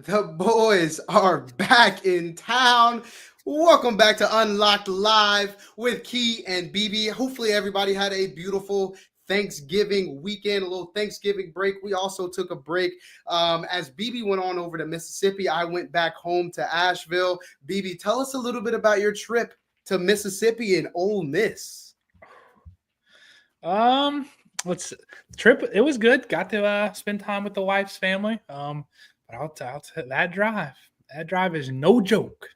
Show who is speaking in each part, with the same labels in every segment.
Speaker 1: The boys are back in town. Welcome back to Unlocked Live with Key and BB. Hopefully, everybody had a beautiful Thanksgiving weekend, a little Thanksgiving break. We also took a break as BB went on over to Mississippi. I went back home to Asheville. BB, tell us a little bit about your trip to Mississippi and Ole Miss.
Speaker 2: Let's trip. It was good. Got to spend time with the wife's family. But I'll tell that drive is no joke.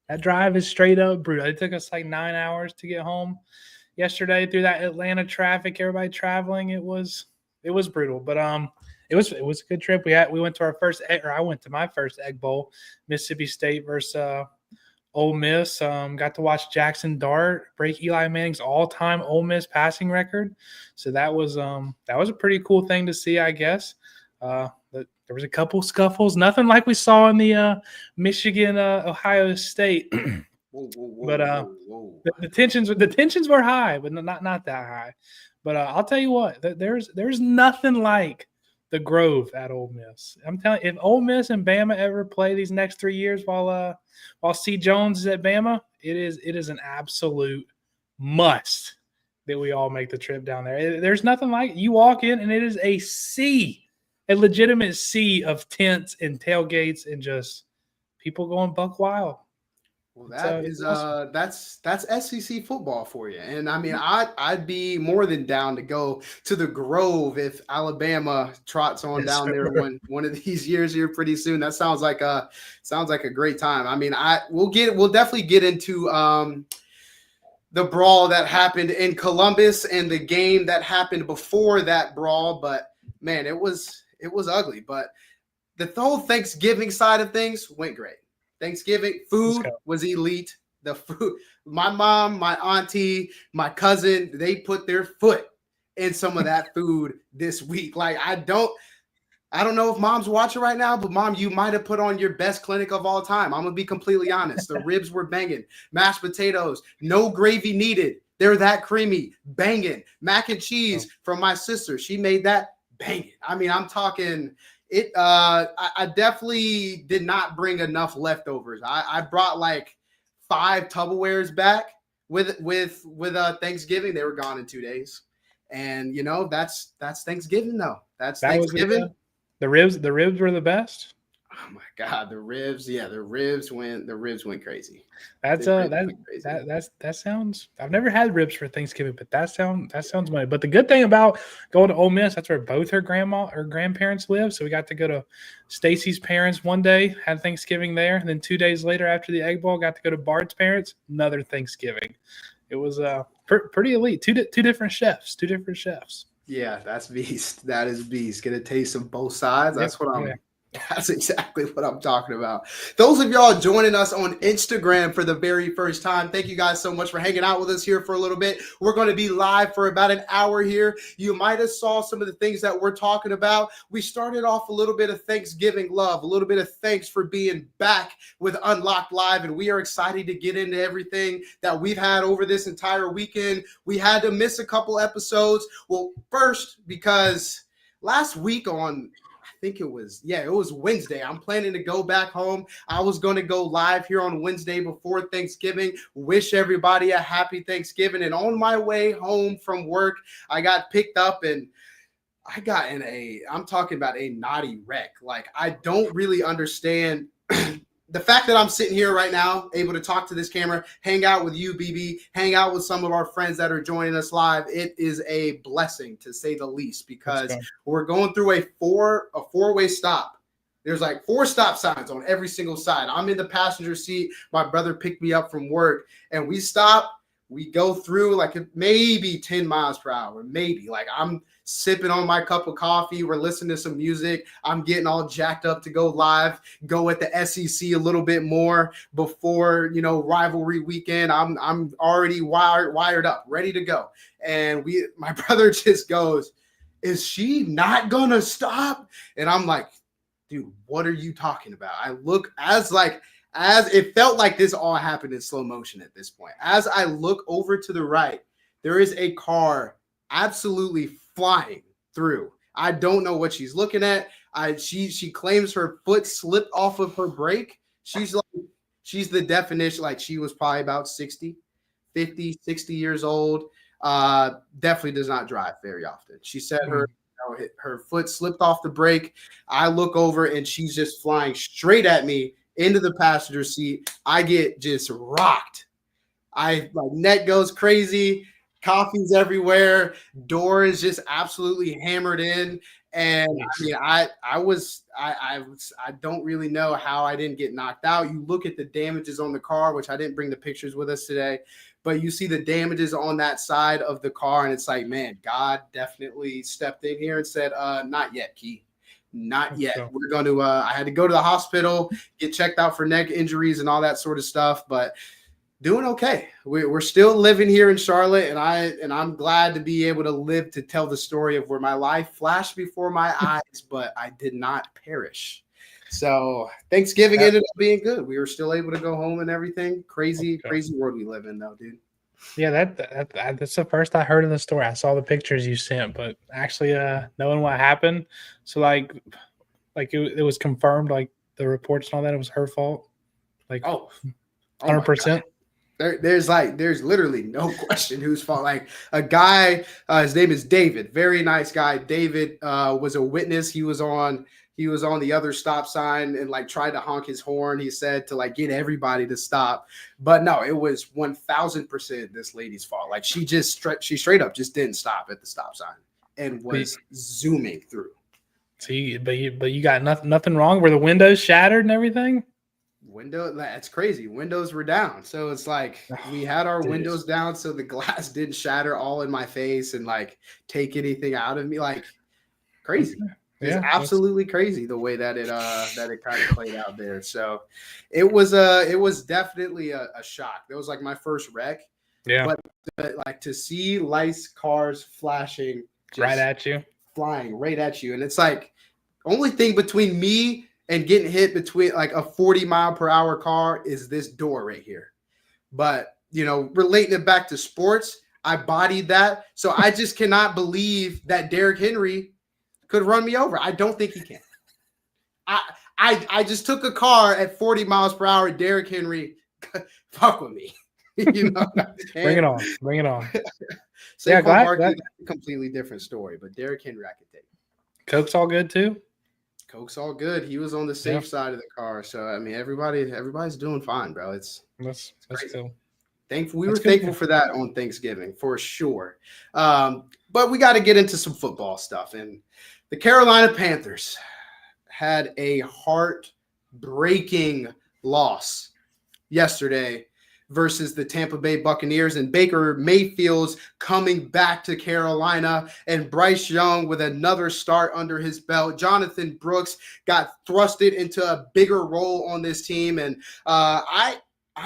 Speaker 2: That drive is straight up brutal. It took us like 9 hours to get home yesterday through that Atlanta traffic. Everybody traveling. It was brutal, but it was a good trip. We went to our first I went to my first Egg Bowl, Mississippi State versus Ole Miss. Got to watch Jackson Dart break Eli Manning's all-time Ole Miss passing record. So that was a pretty cool thing to see, I guess. There was a couple scuffles, nothing like we saw in the Michigan Ohio State. But the tensions were high, but not that high. But I'll tell you what, there's nothing like the Grove at Ole Miss. I'm telling you, if Ole Miss and Bama ever play these next 3 years while C. Jones is at Bama, it is an absolute must that we all make the trip down there. There's nothing like it. You walk in and it is a legitimate sea of tents and tailgates and just people going buck wild.
Speaker 1: Well, that's SEC football for you, and I mean, I'd be more than down to go to the Grove if Alabama trots on down there one of these years here pretty soon. That sounds like a great time. I mean, we'll definitely get into the brawl that happened in Columbus and the game that happened before that brawl, but man, it was ugly. But the whole Thanksgiving side of things went great. Thanksgiving food was elite. The food, my mom, my auntie, my cousin, they put their foot in some of that food this week. Like I don't know if mom's watching right now, but mom, you might have put on your best clinic of all time. I'm gonna be completely honest. The ribs were banging, mashed potatoes, no gravy needed. They're that creamy, banging. Mac and cheese from my sister. She made that banging. I mean, I'm talking. I definitely did not bring enough leftovers. I brought like 5 Tupperwares back with Thanksgiving. They were gone in 2 days, and you know that's Thanksgiving though. That Thanksgiving.
Speaker 2: The ribs were the best.
Speaker 1: Oh my God, the ribs! Yeah, the ribs went crazy.
Speaker 2: That sounds. I've never had ribs for Thanksgiving, but that sounds money. But the good thing about going to Ole Miss, that's where both her grandparents live. So we got to go to Stacy's parents one day, had Thanksgiving there, and then 2 days later after the Egg Bowl, got to go to Bart's parents, another Thanksgiving. It was pretty elite. Two different chefs.
Speaker 1: Yeah, that's beast. That is beast. Get a taste of both sides. That's That's exactly what I'm talking about. Those of y'all joining us on Instagram for the very first time, thank you guys so much for hanging out with us here for a little bit. We're going to be live for about an hour here. You might have saw some of the things that we're talking about. We started off a little bit of Thanksgiving love, a little bit of thanks for being back with Unlocked Live, and we are excited to get into everything that we've had over this entire weekend. We had to miss a couple episodes. Well, first, because last week on it was Wednesday. I'm planning to go back home. I was going to go live here on Wednesday before Thanksgiving. Wish everybody a happy Thanksgiving. And on my way home from work, I got picked up and I got I'm talking about a naughty wreck. Like, I don't really understand the fact that I'm sitting here right now, able to talk to this camera, hang out with you, BB, hang out with some of our friends that are joining us live. It is a blessing, to say the least, because we're going through a four-way stop. There's like 4 stop signs on every single side. I'm in the passenger seat. My brother picked me up from work, and we stop. We go through like maybe 10 miles per hour, maybe. Like, I'm sipping on my cup of coffee. We're listening to some music. I'm getting all jacked up to go live, go at the SEC a little bit more before, rivalry weekend. I'm already wired up, ready to go. And my brother just goes, "Is she not gonna stop?" And I'm like, "Dude, what are you talking about?" I look as it felt like this all happened in slow motion at this point. As I look over to the right, there is a car absolutely flying through. I don't know what she's looking at. She claims her foot slipped off of her brake. She's the definition. Like, she was probably about 60 years old. Definitely does not drive very often. She said her foot slipped off the brake. I look over and she's just flying straight at me into the passenger seat. I get just rocked. My neck goes crazy. Coffee's everywhere. Door is just absolutely hammered in. And I mean, I don't really know how I didn't get knocked out. You look at the damages on the car, which I didn't bring the pictures with us today, but you see the damages on that side of the car, and it's like, man, God definitely stepped in here and said, not yet, Key. Not yet. So, we're going to, I had to go to the hospital, get checked out for neck injuries and all that sort of stuff, but doing okay. We're still living here in Charlotte, and I'm glad to be able to live to tell the story of where my life flashed before my eyes, but I did not perish. So Thanksgiving ended up being good. We were still able to go home and everything. Crazy world we live in, though, dude.
Speaker 2: Yeah, that's the first I heard of the story. I saw the pictures you sent, but actually knowing what happened, so like it was confirmed, like the reports and all that, it was her fault. Like 100%.
Speaker 1: There's literally no question whose fault. Like, a guy, his name is David, very nice guy. David was a witness. He was on the other stop sign and like tried to honk his horn. He said to like get everybody to stop, but no, it was 1000% this lady's fault. Like, she straight up just didn't stop at the stop sign and was zooming through.
Speaker 2: See, but you got nothing wrong. Were the windows shattered and everything?
Speaker 1: That's crazy. Windows were down, so it's like we had our windows down so the glass didn't shatter all in my face and like take anything out of me. Like, crazy. It's absolutely crazy the way that it kind of played out there. So it was definitely a shock. That was like my first wreck.
Speaker 2: Yeah.
Speaker 1: But like to see lights, cars flashing
Speaker 2: right at you,
Speaker 1: flying right at you, and it's like only thing between me and getting hit between like a 40-mile-per-hour car is this door right here. But, relating it back to sports, I bodied that. So I just cannot believe that Derrick Henry could run me over. I don't think he can. I just took a car at 40 miles per hour. Derrick Henry, fuck with me.
Speaker 2: Bring it on.
Speaker 1: Glad completely different story, but Derrick Henry I could take.
Speaker 2: Coke's all good too?
Speaker 1: Coke's all good. He was on the safe side of the car. So, I mean, everybody's doing fine, bro.
Speaker 2: That's cool.
Speaker 1: We were thankful for that on Thanksgiving, for sure. But we got to get into some football stuff. And the Carolina Panthers had a heartbreaking loss yesterday versus the Tampa Bay Buccaneers, and Baker Mayfield's coming back to Carolina, and Bryce Young with another start under his belt. Jonathan Brooks got thrusted into a bigger role on this team, and I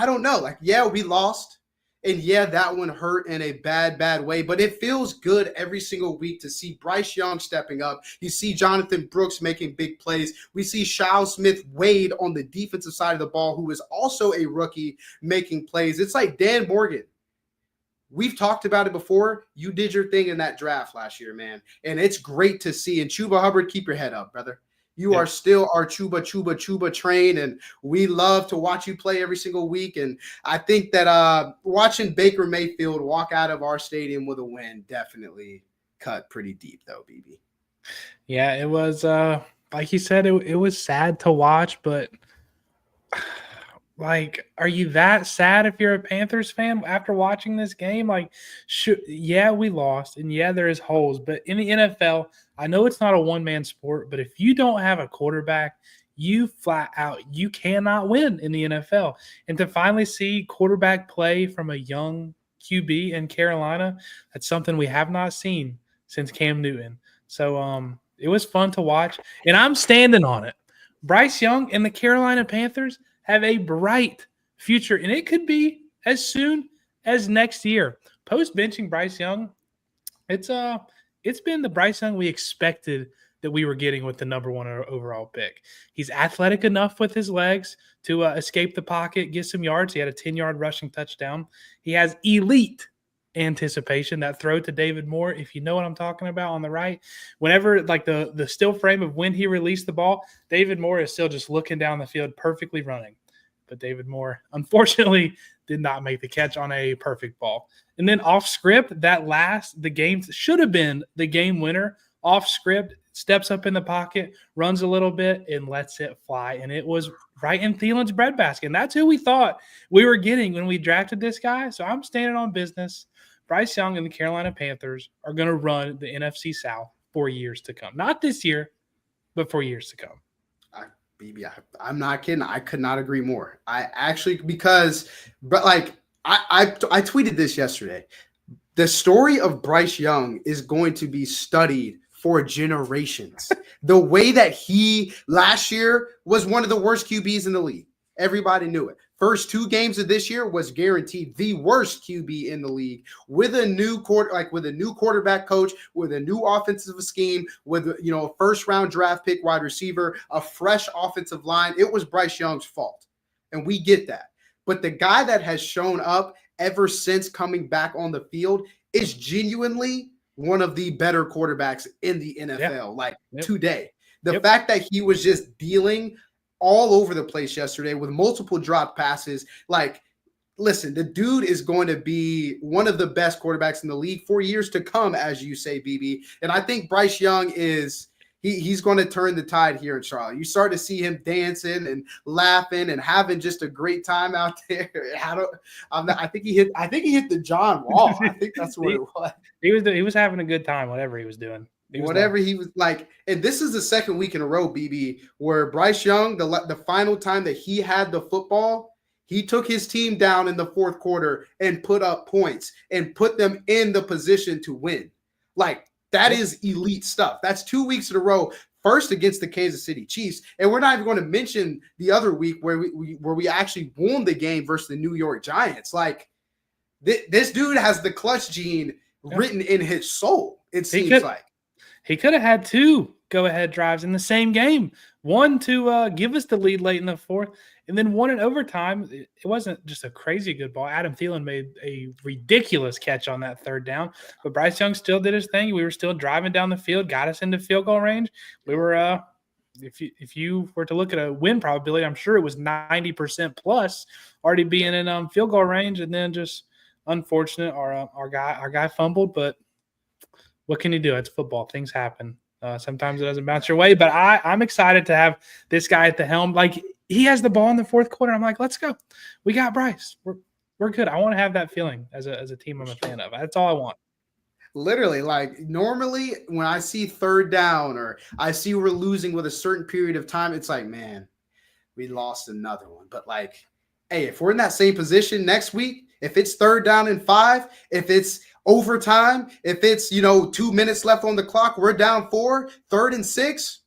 Speaker 1: don't know. Like, we lost, and that one hurt in a bad way, but it feels good every single week to see Bryce Young stepping up. You see Jonathan Brooks making big plays. We see Shao Smith-Wade on the defensive side of the ball, who is also a rookie, making plays. It's like Dan Morgan. We've talked about it before. You did your thing in that draft last year, man, and it's great to see. And Chuba Hubbard, keep your head up, brother. You are still our Chuba train, and we love to watch you play every single week. And I think that watching Baker Mayfield walk out of our stadium with a win definitely cut pretty deep, though, BB.
Speaker 2: Yeah, it was like you said, it was sad to watch, but like, are you that sad if you're a Panthers fan after watching this game? Like, we lost, and there is holes, but in the NFL, I know it's not a one-man sport, but if you don't have a quarterback, you cannot win in the NFL. And to finally see quarterback play from a young QB in Carolina, that's something we have not seen since Cam Newton. So it was fun to watch, and I'm standing on it. Bryce Young and the Carolina Panthers have a bright future, and it could be as soon as next year. Post-benching Bryce Young, it's been the Bryce Young we expected that we were getting with the number one overall pick. He's athletic enough with his legs to escape the pocket, get some yards. He had a 10-yard rushing touchdown. He has elite anticipation. That throw to David Moore, if you know what I'm talking about, on the right, whenever like the still frame of when he released the ball, David Moore is still just looking down the field, perfectly running. But David Moore, unfortunately, did not make the catch on a perfect ball. And then off script, the game should have been the game winner. Off script, steps up in the pocket, runs a little bit, and lets it fly. And it was right in Thielen's breadbasket. And that's who we thought we were getting when we drafted this guy. So I'm standing on business. Bryce Young and the Carolina Panthers are going to run the NFC South for years to come. Not this year, but for years to come.
Speaker 1: BB, I'm not kidding. I could not agree more. I tweeted this yesterday. The story of Bryce Young is going to be studied for generations. The way that he last year was one of the worst QBs in the league. Everybody knew it. First 2 games of this year was guaranteed the worst QB in the league with a new quarterback coach, with a new offensive scheme, with a first round draft pick wide receiver, a fresh offensive line. It was Bryce Young's fault. And we get that. But the guy that has shown up ever since coming back on the field is genuinely one of the better quarterbacks in the NFL, today. The fact that he was just dealing all over the place yesterday with multiple dropped passes. Listen, the dude is going to be one of the best quarterbacks in the league for years to come, as you say, BB. And I think Bryce Young he's going to turn the tide here in Charlotte. You start to see him dancing and laughing and having just a great time out there. I think he hit the John Wall. I think that's what it was.
Speaker 2: He was having a good time, whatever he was doing. He
Speaker 1: was like, and this is the second week in a row, BB, where Bryce Young, the final time that he had the football, he took his team down in the fourth quarter and put up points and put them in the position to win. That is elite stuff. That's 2 weeks in a row. First against the Kansas City Chiefs, and we're not even going to mention the other week where we actually won the game versus the New York Giants. This dude has the clutch gene written in his soul. It seems like
Speaker 2: he could have had 2 go-ahead drives in the same game. One to give us the lead late in the fourth, and then one in overtime. It wasn't just a crazy good ball. Adam Thielen made a ridiculous catch on that third down, but Bryce Young still did his thing. We were still driving down the field, got us into field goal range. We were, if you were to look at a win probability, I'm sure it was 90% plus already being in field goal range, and then just unfortunate, our guy fumbled, but what can you do? It's football. Things happen. Sometimes it doesn't bounce your way, but I'm excited to have this guy at the helm. He has the ball in the fourth quarter. I'm like, let's go. We got Bryce. We're good. I want to have that feeling as a team I'm a fan of. That's all I want.
Speaker 1: Literally, normally when I see third down or I see we're losing with a certain period of time, it's like, man, we lost another one. But hey, if we're in that same position next week, if it's third down and 5, if it's overtime, if it's 2 minutes left on the clock, we're down 4, 3rd and 6.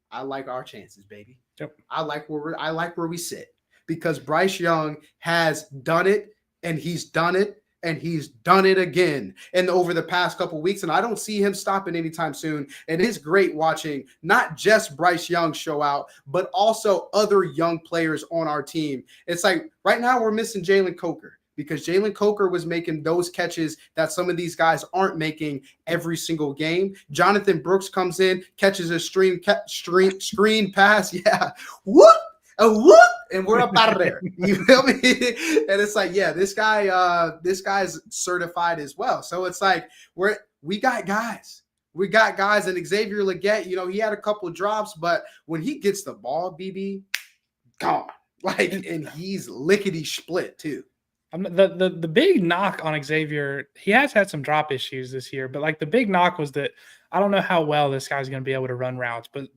Speaker 1: I like our chances, baby.
Speaker 2: Yep.
Speaker 1: I like where we sit, because Bryce Young has done it, and he's done it, and he's done it again. And over the past couple of weeks, and I don't see him stopping anytime soon. And it's great watching not just Bryce Young show out, but also other young players on our team. It's like right now we're missing Jalen Coker, because Jalen Coker was making those catches that some of these guys aren't making every single game. Jonathan Brooks comes in, catches a screen pass. Yeah. Whoop. And we're up out of there. You feel me? And it's like, yeah, this guy's certified as well. So it's like we got guys. We got guys, and Xavier Legette, he had a couple of drops, but when he gets the ball, BB, gone. And he's lickety split too.
Speaker 2: The big knock on Xavier, he has had some drop issues this year, but the big knock was that I don't know how well this guy's going to be able to run routes, but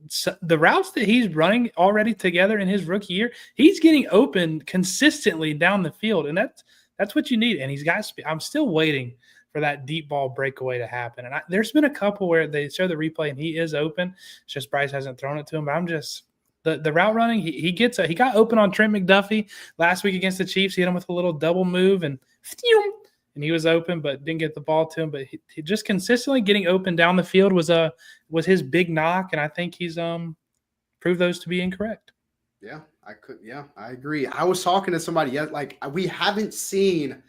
Speaker 2: the routes that he's running already together in his rookie year, he's getting open consistently down the field, and that's what you need. And he's got speed. I'm still waiting for that deep ball breakaway to happen. And there's been a couple where they show the replay and he is open. It's just Bryce hasn't thrown it to him, but I'm just – the route running, he got open on Trent McDuffie last week against the Chiefs. He hit him with a little double move, and he was open, but didn't get the ball to him. But he just consistently getting open down the field was his big knock, and I think he's proved those to be incorrect.
Speaker 1: Yeah, I agree. I was talking to somebody we haven't seen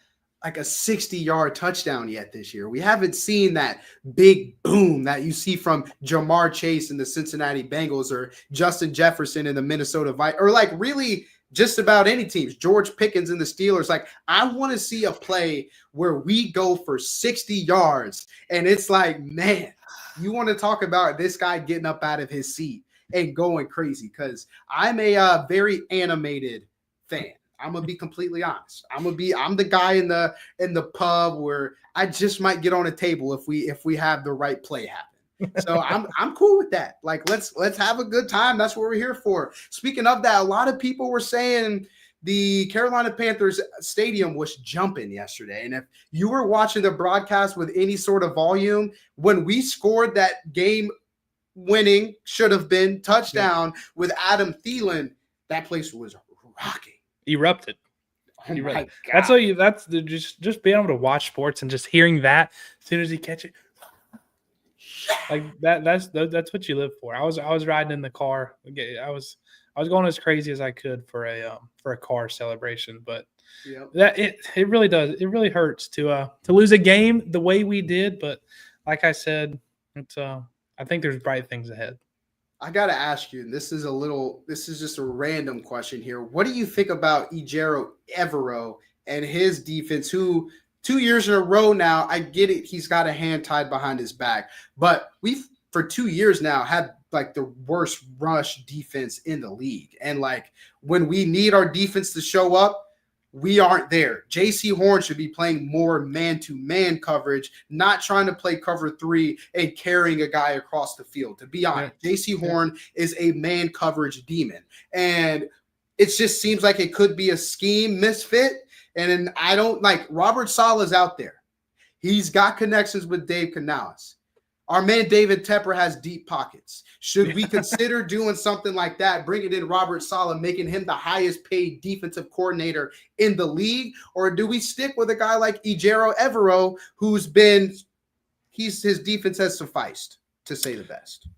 Speaker 1: like a 60-yard touchdown yet this year. We haven't seen that big boom that you see from Jamar Chase in the Cincinnati Bengals or Justin Jefferson in the Minnesota Vikings, or like really just about any teams. George Pickens in the Steelers. Like, I want to see a play where we go for 60 yards and it's like, man, you want to talk about this guy getting up out of his seat and going crazy, because I'm a very animated fan. I'm gonna be completely honest. I'm the guy in the pub where I just might get on a table if we have the right play happen. So I'm cool with that. Like, let's have a good time. That's what we're here for. Speaking of that, a lot of people were saying the Carolina Panthers stadium was jumping yesterday. And if you were watching the broadcast with any sort of volume, when we scored that game winning, should have been touchdown with Adam Thielen, that place was rocking.
Speaker 2: Erupted.
Speaker 1: Oh my God.
Speaker 2: That's just being able to watch sports and just hearing that as soon as you catch it. Like that's what you live for. I was riding in the car. I was going as crazy as I could for a car celebration, but that it really does. It really hurts to lose a game the way we did. But like I said, it's I think there's bright things ahead.
Speaker 1: I got to ask you, this is just a random question here. What do you think about Ejiro Evero and his defense, who 2 years in a row now, I get it, he's got a hand tied behind his back, but we've for 2 years now had like the worst rush defense in the league. And like, when we need our defense to show up, we aren't there. J.C. Horn should be playing more man-to-man coverage, not trying to play cover 3 and carrying a guy across the field. To be honest, J.C. Horn is a man coverage demon. And it just seems like it could be a scheme misfit. And then I don't like Robert Saleh's out there. He's got connections with Dave Canales. Our man David Tepper has deep pockets. Should we consider doing something like that, bringing in Robert Saleh, making him the highest paid defensive coordinator in the league? Or do we stick with a guy like Ejiro Evero, his defense has sufficed, to say the best?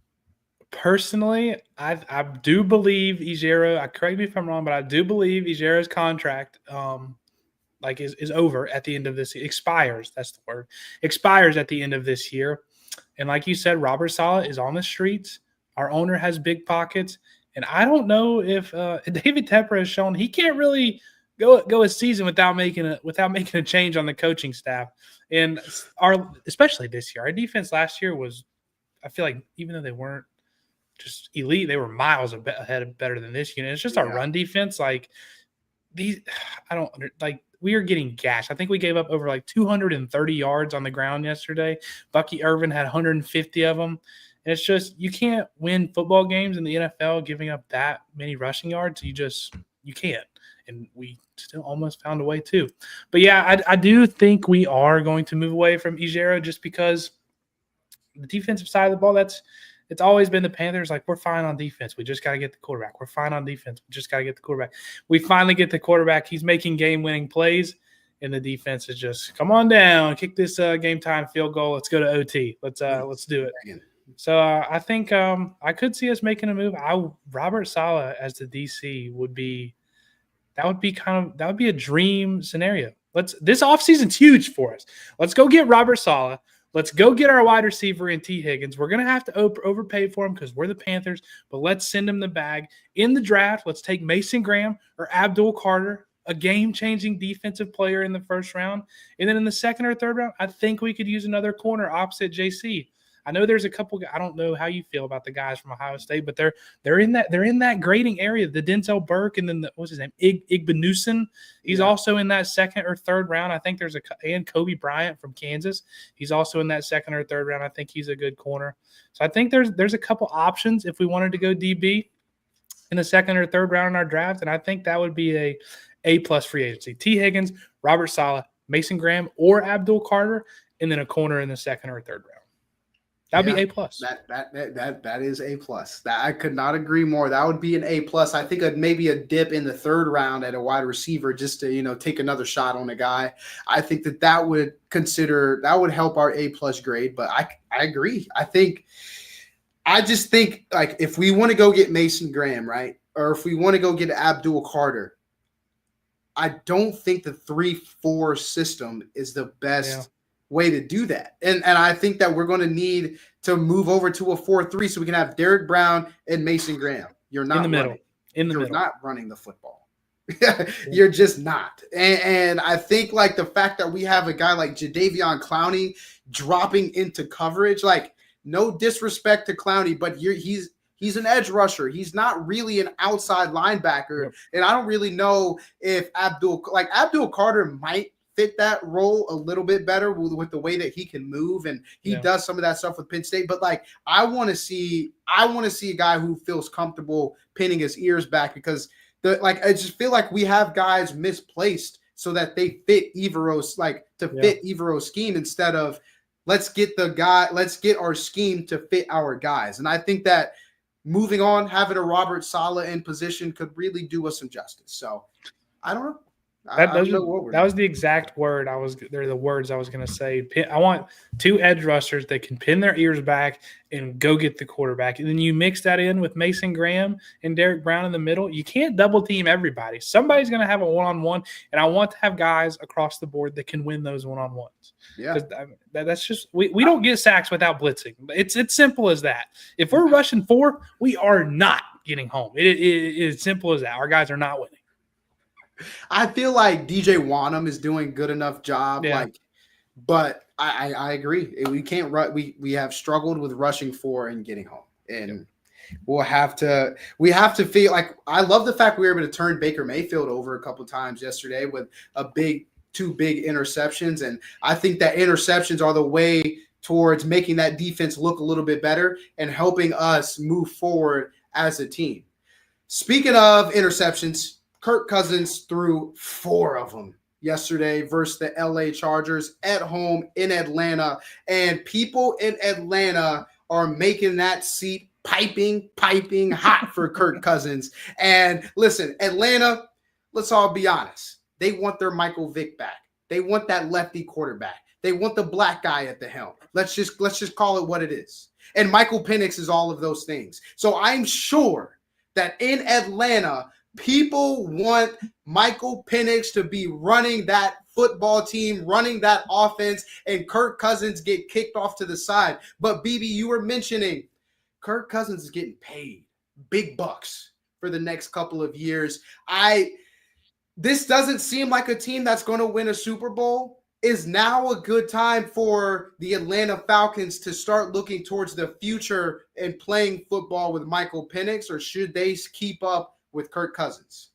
Speaker 2: Personally, I do believe Ejiro, correct me if I'm wrong, but I do believe Ejiro's contract is over at the end of this year. Expires, that's the word. Expires at the end of this year. And like you said, Robert Saleh is on the streets. Our owner has big pockets. And I don't know if David Tepper has shown he can't really go a season without making a change on the coaching staff. And especially this year, our defense last year was, I feel like, even though they weren't just elite, they were miles better than this unit. It's just our run defense. Like these, we are getting gashed. I think we gave up over like 230 yards on the ground yesterday. Bucky Irvin had 150 of them. And it's just, you can't win football games in the NFL giving up that many rushing yards. You can't. And we still almost found a way to. But yeah, I do think we are going to move away from Ejiro just because the defensive side of the ball, it's always been the Panthers. Like, we're fine on defense. We just got to get the quarterback. We're fine on defense. We just got to get the quarterback. We finally get the quarterback. He's making game-winning plays, and the defense is just, come on down, kick this game-time field goal. Let's go to OT. Let's do it. So I think I could see us making a move. Robert Saleh as the DC would be a dream scenario. This offseason's huge for us. Let's go get Robert Saleh. Let's go get our wide receiver in T. Higgins. We're going to have to overpay for him because we're the Panthers, but let's send him the bag. In the draft, let's take Mason Graham or Abdul Carter, a game-changing defensive player in the first round. And then in the second or third round, I think we could use another corner opposite JC. I know there's a couple. I don't know how you feel about the guys from Ohio State, but they're in that grading area. The Denzel Burke and then what's his name, Igbenuson. He's also in that second or third round. I think and Kobe Bryant from Kansas. He's also in that second or third round. I think he's a good corner. So I think there's a couple options if we wanted to go DB in the second or third round in our draft, and I think that would be A+ free agency. T. Higgins, Robert Saleh, Mason Graham, or Abdul Carter, and then a corner in the second or third round. That'd be A+.
Speaker 1: That is A+. That I could not agree more. That would be an A+. I think maybe a dip in the third round at a wide receiver just to take another shot on a guy. I think that would help our A+ grade. But I agree. I just think like if we want to go get Mason Graham, right, or if we want to go get Abdul Carter, I don't think the 3-4 system is the best way to do that. And I think that we're going to need to move over to a 4-3 so we can have Derek Brown and Mason Graham. You're not
Speaker 2: in the middle.
Speaker 1: running.
Speaker 2: In the
Speaker 1: You're
Speaker 2: middle.
Speaker 1: not running the football. You're just not. And I think like the fact that we have a guy like Jadeveon Clowney dropping into coverage, like no disrespect to Clowney, but he's an edge rusher. He's not really an outside linebacker. Yep. And I don't really know if Abdul Carter might fit that role a little bit better with the way that he can move, and he does some of that stuff with Penn State. But like, I want to see a guy who feels comfortable pinning his ears back, because I just feel like we have guys misplaced so that they fit Evero's fit Evero's scheme, instead of let's get our scheme to fit our guys. And I think that moving on, having a Robert Saleh in position could really do us some justice. So I don't know.
Speaker 2: That was the exact word they're the words I was going to say. I want two edge rushers that can pin their ears back and go get the quarterback. And then you mix that in with Mason Graham and Derek Brown in the middle. You can't double team everybody. Somebody's going to have a one-on-one, and I want to have guys across the board that can win those one-on-ones.
Speaker 1: Yeah.
Speaker 2: That's just we don't get sacks without blitzing. It's simple as that. If we're rushing 4, we are not getting home. It's simple as that. Our guys are not winning.
Speaker 1: I feel like DJ Wanham is doing good enough job. But I agree. We can't run. We have struggled with rushing 4 and getting home, and we have to feel like, I love the fact we were able to turn Baker Mayfield over a couple times yesterday with two big interceptions. And I think that interceptions are the way towards making that defense look a little bit better and helping us move forward as a team. Speaking of interceptions, Kirk Cousins threw 4 of them yesterday versus the LA Chargers at home in Atlanta. And people in Atlanta are making that seat piping hot for Kirk Cousins. And listen, Atlanta, let's all be honest. They want their Michael Vick back. They want that lefty quarterback. They want the black guy at the helm. Let's just call it what it is. And Michael Penix is all of those things. So I'm sure that in Atlanta, people want Michael Penix to be running that football team, running that offense, and Kirk Cousins get kicked off to the side. But BB, you were mentioning Kirk Cousins is getting paid big bucks for the next couple of years. This doesn't seem like a team that's going to win a Super Bowl. Is now a good time for the Atlanta Falcons to start looking towards the future and playing football with Michael Penix, or should they keep up with Kirk Cousins?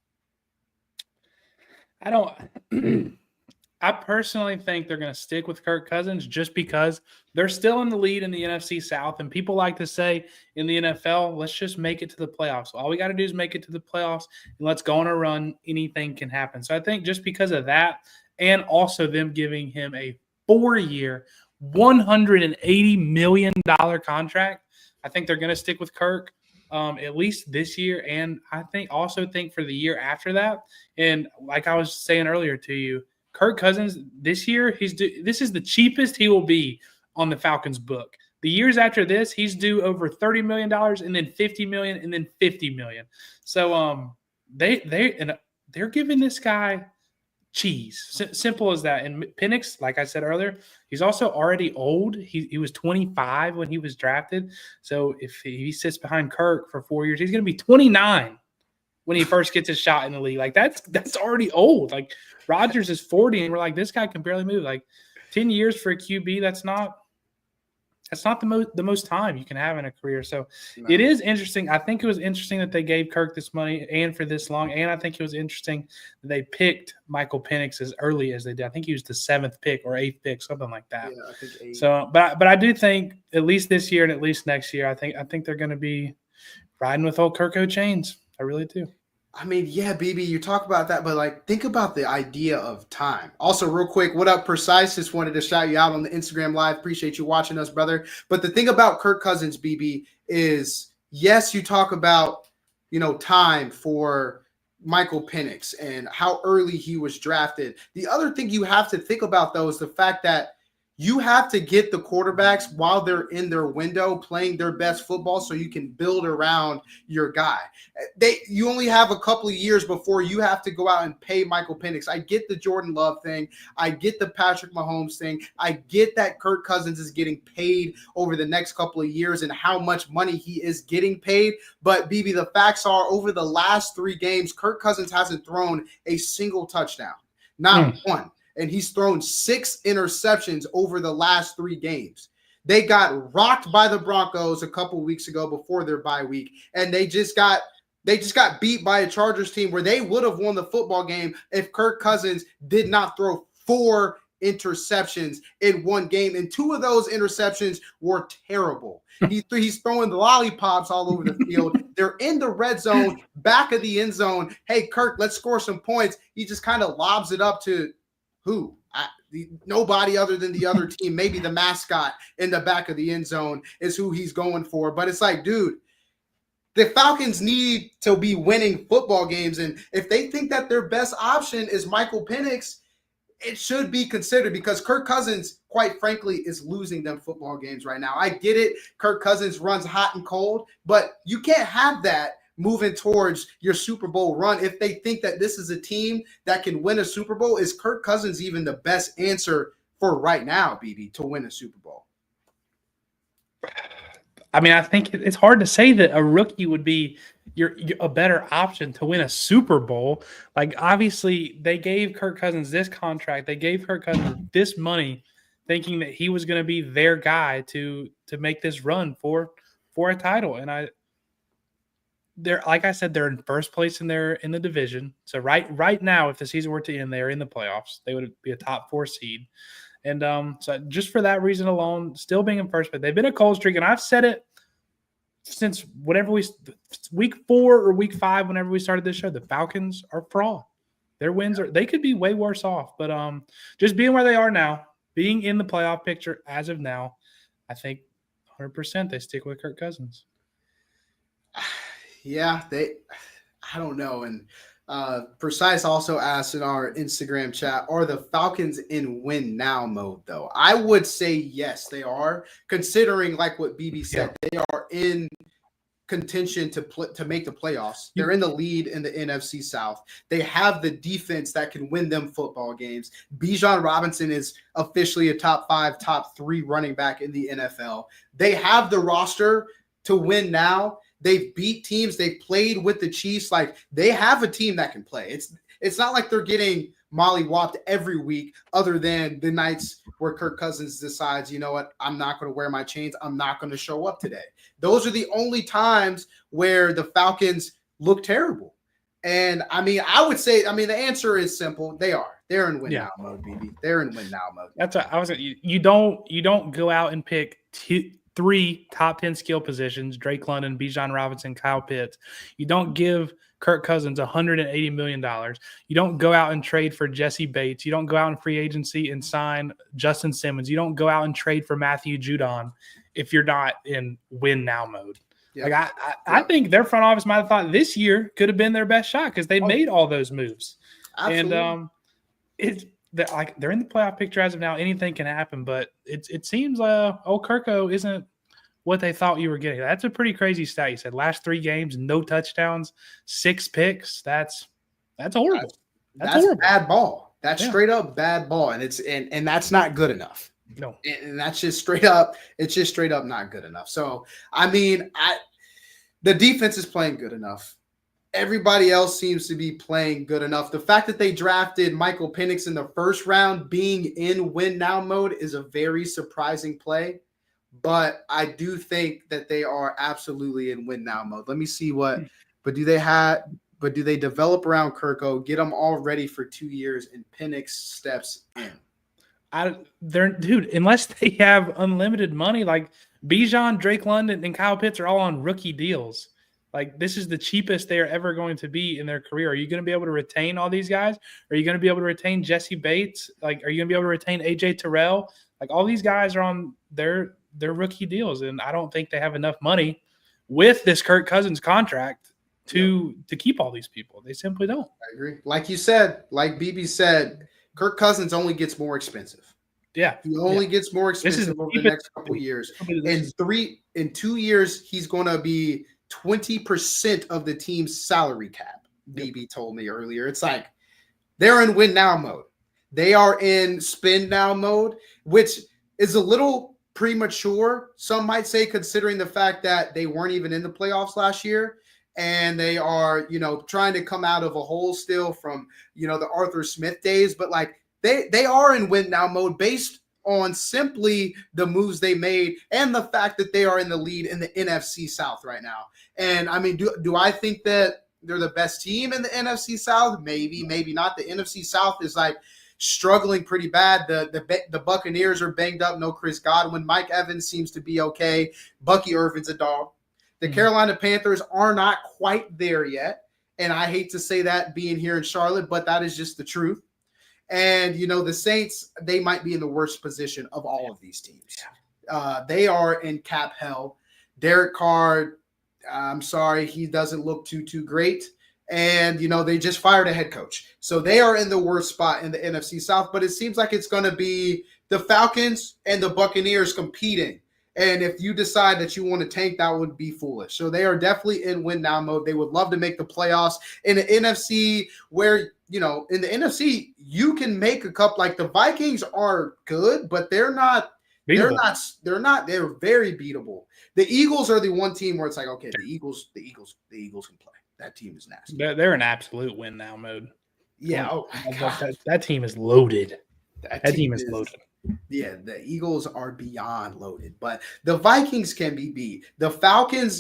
Speaker 2: I personally think they're going to stick with Kirk Cousins just because they're still in the lead in the NFC South. And people like to say in the NFL, let's just make it to the playoffs. All we got to do is make it to the playoffs, and let's go on a run. Anything can happen. So I think just because of that, and also them giving him a 4-year, $180 million contract, I think they're going to stick with Kirk. At least this year, and I think for the year after that. And like I was saying earlier to you, Kirk Cousins this year, this is the cheapest he will be on the Falcons book. The years after this, he's due over $30 million, and then $50 million, and then $50 million. So they're giving this guy cheese. Simple as that. And Penix, like I said earlier, he's also already old. He was 25 when he was drafted. So if he sits behind Kirk for 4 years, he's going to be 29 when he first gets his shot in the league. Like that's already old. Like Rodgers is 40, and we're like, this guy can barely move. Like 10 years for a QB, that's not the most time you can have in a career. So It is interesting. I think it was interesting that they gave Kirk this money and for this long. And I think it was interesting that they picked Michael Penix as early as they did. I think he was the 7th pick or 8th pick, something like that.
Speaker 1: Yeah, I think 8.
Speaker 2: So, but I do think at least this year and at least next year, I think they're going to be riding with old Kirk Chains. I really do.
Speaker 1: I mean, yeah, BB, you talk about that, but like, think about the idea of time. Also, real quick, what up, Precise? Just wanted to shout you out on the Instagram Live. Appreciate you watching us, brother. But the thing about Kirk Cousins, BB, is yes, you talk about, time for Michael Penix and how early he was drafted. The other thing you have to think about, though, is the fact that You have to get the quarterbacks while they're in their window playing their best football so you can build around your guy. You only have a couple of years before you have to go out and pay Michael Penix. I get the Jordan Love thing. I get the Patrick Mahomes thing. I get that Kirk Cousins is getting paid over the next couple of years and how much money he is getting paid. But, BB, the facts are over the last 3 games, Kirk Cousins hasn't thrown a single touchdown. Not one. And he's thrown 6 interceptions over the last 3 games. They got rocked by the Broncos a couple weeks ago before their bye week, and they just got beat by a Chargers team where they would have won the football game if Kirk Cousins did not throw 4 interceptions in one game, and 2 of those interceptions were terrible. He's throwing the lollipops all over the field. They're in the red zone, back of the end zone. Hey, Kirk, let's score some points. He just kind of lobs it up to who? Nobody other than the other team. Maybe the mascot in the back of the end zone is who he's going for. But it's like, dude, the Falcons need to be winning football games. And if they think that their best option is Michael Penix, it should be considered because Kirk Cousins, quite frankly, is losing them football games right now. I get it. Kirk Cousins runs hot and cold, but you can't have that moving towards your Super Bowl run. If they think that this is a team that can win a Super Bowl, is Kirk Cousins even the best answer for right now, BB, to win a Super Bowl?
Speaker 2: I mean, I think it's hard to say that a rookie would be a better option to win a Super Bowl. Like, obviously, they gave Kirk Cousins this contract. They gave Kirk Cousins this money thinking that he was going to be their guy to make this run for a title. And they're, like I said, they're in first place in the division. So right now, if the season were to end, they're in the playoffs. They would be a top 4 seed. And so just for that reason alone, still being in first place, they've been a cold streak. And I've said it since week 4 or week 5, whenever we started this show, the Falcons are fraud. Their wins they could be way worse off. But just being where they are now, being in the playoff picture as of now, I think 100% they stick with Kirk Cousins.
Speaker 1: Yeah, I don't know. And Precise also asked in our Instagram chat, are the Falcons in win now mode though? I would say yes, they are, considering like what BB said, they are in contention to make the playoffs. They're in the lead in the NFC South. They have the defense that can win them football games. Bijan Robinson is officially a top 5, top 3 running back in the NFL. They have the roster to win now. They've beat teams. They've played with the Chiefs. Like, they have a team that can play. It's not like they're getting mollywopped every week other than the nights where Kirk Cousins decides, you know what, I'm not going to wear my chains. I'm not going to show up today. Those are the only times where the Falcons look terrible. And, I mean, I would say, the answer is simple. They are. They're in win now mode, BB. They're in win now mode.
Speaker 2: That's what I was. You don't go out and pick 3 top 10 skill positions: Drake London, Bijan Robinson, Kyle Pitts. You don't give Kirk Cousins $180 million. You don't go out and trade for Jesse Bates. You don't go out in free agency and sign Justin Simmons. You don't go out and trade for Matthew Judon if you're not in win now mode. Yep. Like I think their front office might have thought this year could have been their best shot because they made all those moves. Absolutely. And they're in the playoff picture as of now. Anything can happen, but it seems old Kirko isn't what they thought you were getting. That's a pretty crazy stat. You said last 3 games, no touchdowns, 6 picks. That's horrible.
Speaker 1: That's horrible. Bad ball. That's straight up bad ball, and and that's not good enough.
Speaker 2: No,
Speaker 1: and that's just straight up. It's just straight up not good enough. So I mean, the defense is playing good enough. Everybody else seems to be playing good enough. The fact that they drafted Michael Penix in the first round being in win now mode is a very surprising play, but I do think that they are absolutely in win now mode. Let me see but do they develop around Kirko, get them all ready for 2 years, and Penix steps in?
Speaker 2: Unless they have unlimited money, like Bijan, Drake London, and Kyle Pitts are all on rookie deals. Like, this is the cheapest they are ever going to be in their career. Are you going to be able to retain all these guys? Are you going to be able to retain Jesse Bates? Like, are you going to be able to retain AJ Terrell? Like, all these guys are on their rookie deals, and I don't think they have enough money with this Kirk Cousins contract to keep all these people. They simply don't.
Speaker 1: I agree. Like you said, like BB said, Kirk Cousins only gets more expensive.
Speaker 2: Yeah.
Speaker 1: He only gets more expensive over the next couple of years. In 2 years, he's going to be 20% of the team's salary cap. BB told me earlier. It's like they're in win now mode. They are in spend now mode, which is a little premature, some might say, considering the fact that they weren't even in the playoffs last year. And they are, trying to come out of a hole still from, the Arthur Smith days. But like they are in win now mode based on simply the moves they made and the fact that they are in the lead in the NFC South right now. And I mean, do I think that they're the best team in the NFC South? Maybe, maybe not. The NFC South is like struggling pretty bad. The Buccaneers are banged up. No Chris Godwin. Mike Evans seems to be okay. Bucky Irvin's a dog. The Carolina Panthers are not quite there yet. And I hate to say that being here in Charlotte, but that is just the truth. And, the Saints, they might be in the worst position of all of these teams. They are in cap hell. Derek Carr, I'm sorry, he doesn't look too great. And, they just fired a head coach. So they are in the worst spot in the NFC South. But it seems like it's going to be the Falcons and the Buccaneers competing. And if you decide that you want to tank, that would be foolish. So they are definitely in win now mode. They would love to make the playoffs in the NFC where, in the NFC, you can make a cup. Like the Vikings are good, but they're not beatable. They're very beatable. The Eagles are the one team where it's like, okay, the Eagles can play. That team is nasty.
Speaker 2: They're in absolute win now mode.
Speaker 1: Yeah. Oh,
Speaker 2: that team is loaded. That team is loaded.
Speaker 1: Yeah, the Eagles are beyond loaded, but the Vikings can be beat. The Falcons,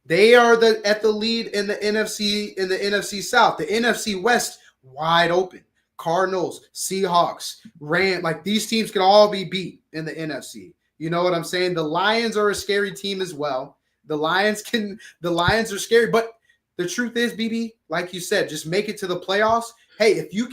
Speaker 1: they are at the lead in the NFC South. The NFC West wide open. Cardinals, Seahawks, Rams, like these teams can all be beat in the NFC. You know what I'm saying? The Lions are a scary team as well. The Lions are scary, but the truth is, BB, like you said, just make it to the playoffs. Hey, if you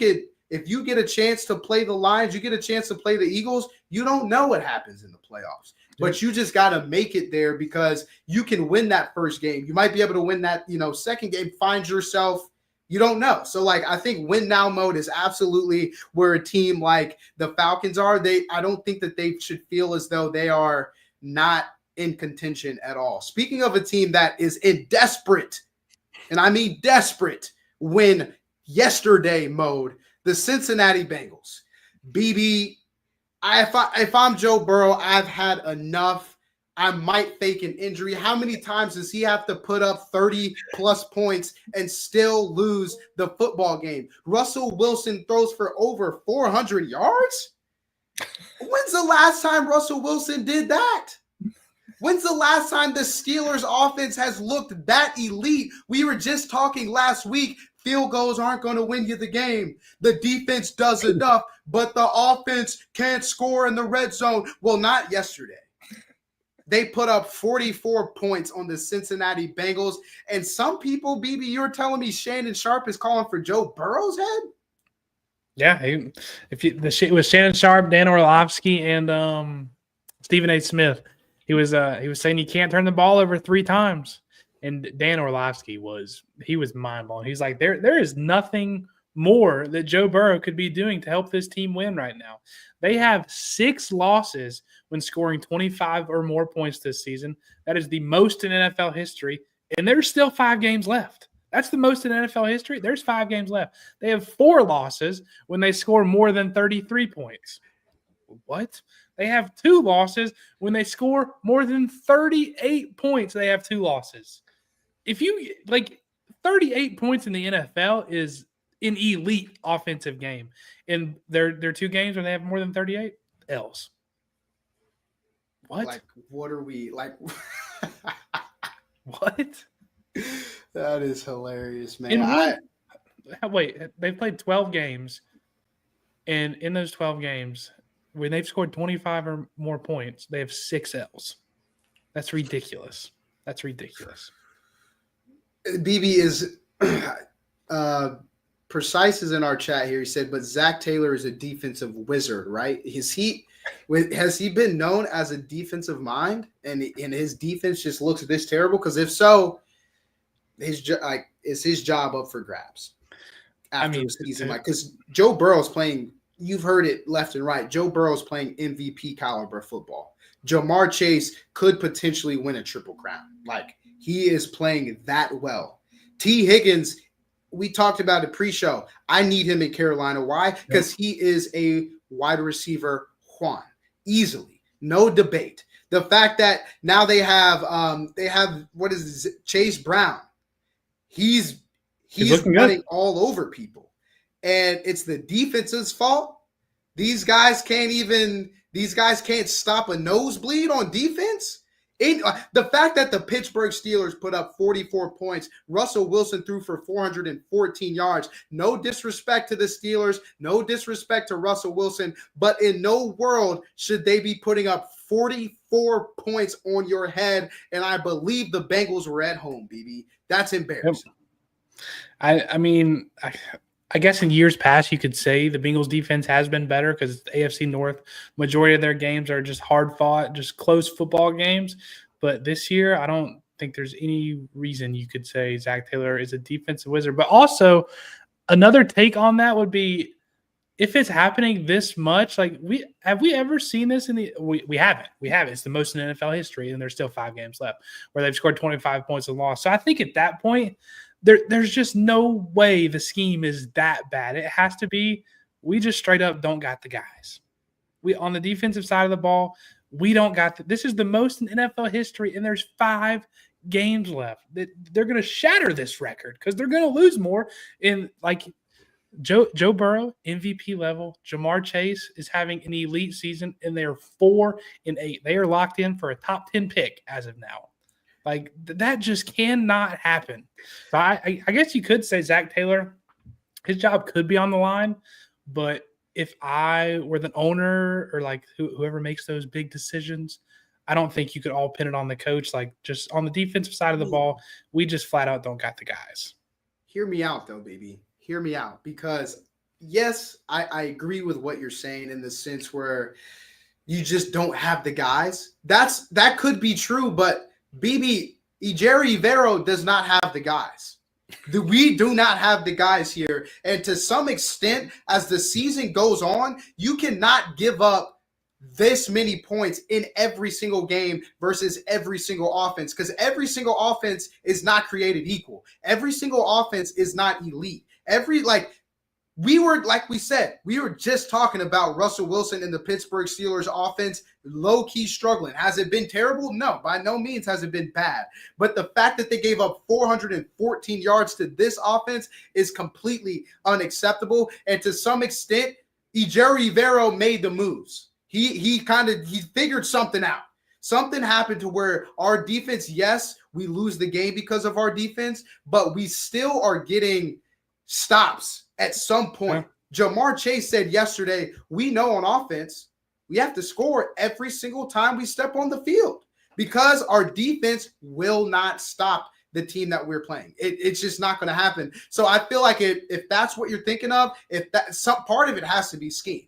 Speaker 1: get a chance to play the Lions, you get a chance to play the Eagles, you don't know what happens in the playoffs. But you just got to make it there because you can win that first game. You might be able to win that, second game, find yourself. You don't know. So, I think win now mode is absolutely where a team like the Falcons are. I don't think that they should feel as though they are not in contention at all. Speaking of a team that is in desperate, and I mean desperate, win yesterday mode, the Cincinnati Bengals. BB, if I'm Joe Burrow, I've had enough. I might fake an injury. How many times does he have to put up 30-plus points and still lose the football game? Russell Wilson throws for over 400 yards? When's the last time Russell Wilson did that? When's the last time the Steelers offense has looked that elite? We were just talking last week. Field goals aren't going to win you the game. The defense does enough, but the offense can't score in the red zone. Well, not yesterday. They put up 44 points on the Cincinnati Bengals. And some people, BB, you're telling me Shannon Sharp is calling for Joe Burrow's head?
Speaker 2: Yeah. It was Shannon Sharp, Dan Orlovsky, and Stephen A. Smith. He was saying you can't turn the ball over 3 times. And Dan Orlovsky was mind-blowing. He's like, there is nothing more that Joe Burrow could be doing to help this team win right now. They have 6 losses when scoring 25 or more points this season. That is the most in NFL history, and there's still 5 games left. That's the most in NFL history. There's 5 games left. They have 4 losses when they score more than 33 points. What? They have 2 losses when they score more than 38 points. They have 2 losses. If you 38 points in the NFL is an elite offensive game. In their 2 games when they have more than 38, else. What?
Speaker 1: What are we like?
Speaker 2: What?
Speaker 1: That is hilarious, man.
Speaker 2: Wait, they've played 12 games, and in those 12 games, when they've scored 25 or more points, they have 6 L's. That's ridiculous.
Speaker 1: BB is Precise is in our chat here. He said, but Zach Taylor is a defensive wizard, right? Has he been known as a defensive mind and his defense just looks this terrible? Because if so, is his job up for grabs after a season? Because Joe Burrow is playing you've heard it left and right. Joe Burrow's playing MVP caliber football. Jamar Chase could potentially win a triple crown. Like, he is playing that well. T. Higgins, we talked about it pre-show. I need him in Carolina. Why? Because he is a wide receiver Juan. Easily. No debate. The fact that now they have what is it, Chase Brown. He's running all over people. And it's the defense's fault. These guys can't stop a nosebleed on defense. The fact that the Pittsburgh Steelers put up 44 points, Russell Wilson threw for 414 yards. No disrespect to the Steelers, no disrespect to Russell Wilson, but in no world should they be putting up 44 points on your head. And I believe the Bengals were at home, BB. That's embarrassing.
Speaker 2: I guess in years past, you could say the Bengals defense has been better because the AFC North, majority of their games are just hard fought, just close football games. But this year, I don't think there's any reason you could say Zach Taylor is a defensive wizard. But also, another take on that would be, if it's happening this much, like we ever seen this we haven't. It's the most in NFL history, and there's still 5 games left where they've scored 25 points and lost. So I think at that point, there's just no way the scheme is that bad. It has to be, we just straight up don't got the guys. We on the defensive side of the ball, we don't got this is the most in NFL history, and there's 5 games left. They're going to shatter this record because they're going to lose more. In like Joe Burrow, MVP level. Jamar Chase is having an elite season, and they are 4-8. They are locked in for a top 10 pick as of now. Like, that just cannot happen. So I guess you could say Zach Taylor, his job could be on the line, but if I were the owner or like whoever makes those big decisions, I don't think you could all pin it on the coach. Like, just on the defensive side of the ball, we just flat out don't got the guys.
Speaker 1: Hear me out, though, baby. Hear me out. Because, yes, I agree with what you're saying in the sense where you just don't have the guys. That could be true, but BB, Ejiro Evero does not have the guys. We do not have the guys here. And to some extent, as the season goes on, you cannot give up this many points in every single game versus every single offense, because every single offense is not created equal. Every single offense is not elite. We were just talking about Russell Wilson and the Pittsburgh Steelers offense low-key struggling. Has it been terrible? No, by no means has it been bad. But the fact that they gave up 414 yards to this offense is completely unacceptable. And to some extent, Ejiro Evero made the moves. He figured something out. Something happened to where our defense, yes, we lose the game because of our defense, but we still are getting stops at some point. Yeah. Jamar Chase said yesterday, we know on offense, we have to score every single time we step on the field because our defense will not stop the team that we're playing. It's just not going to happen. So I feel like if that's what you're thinking of, some part of it has to be scheme.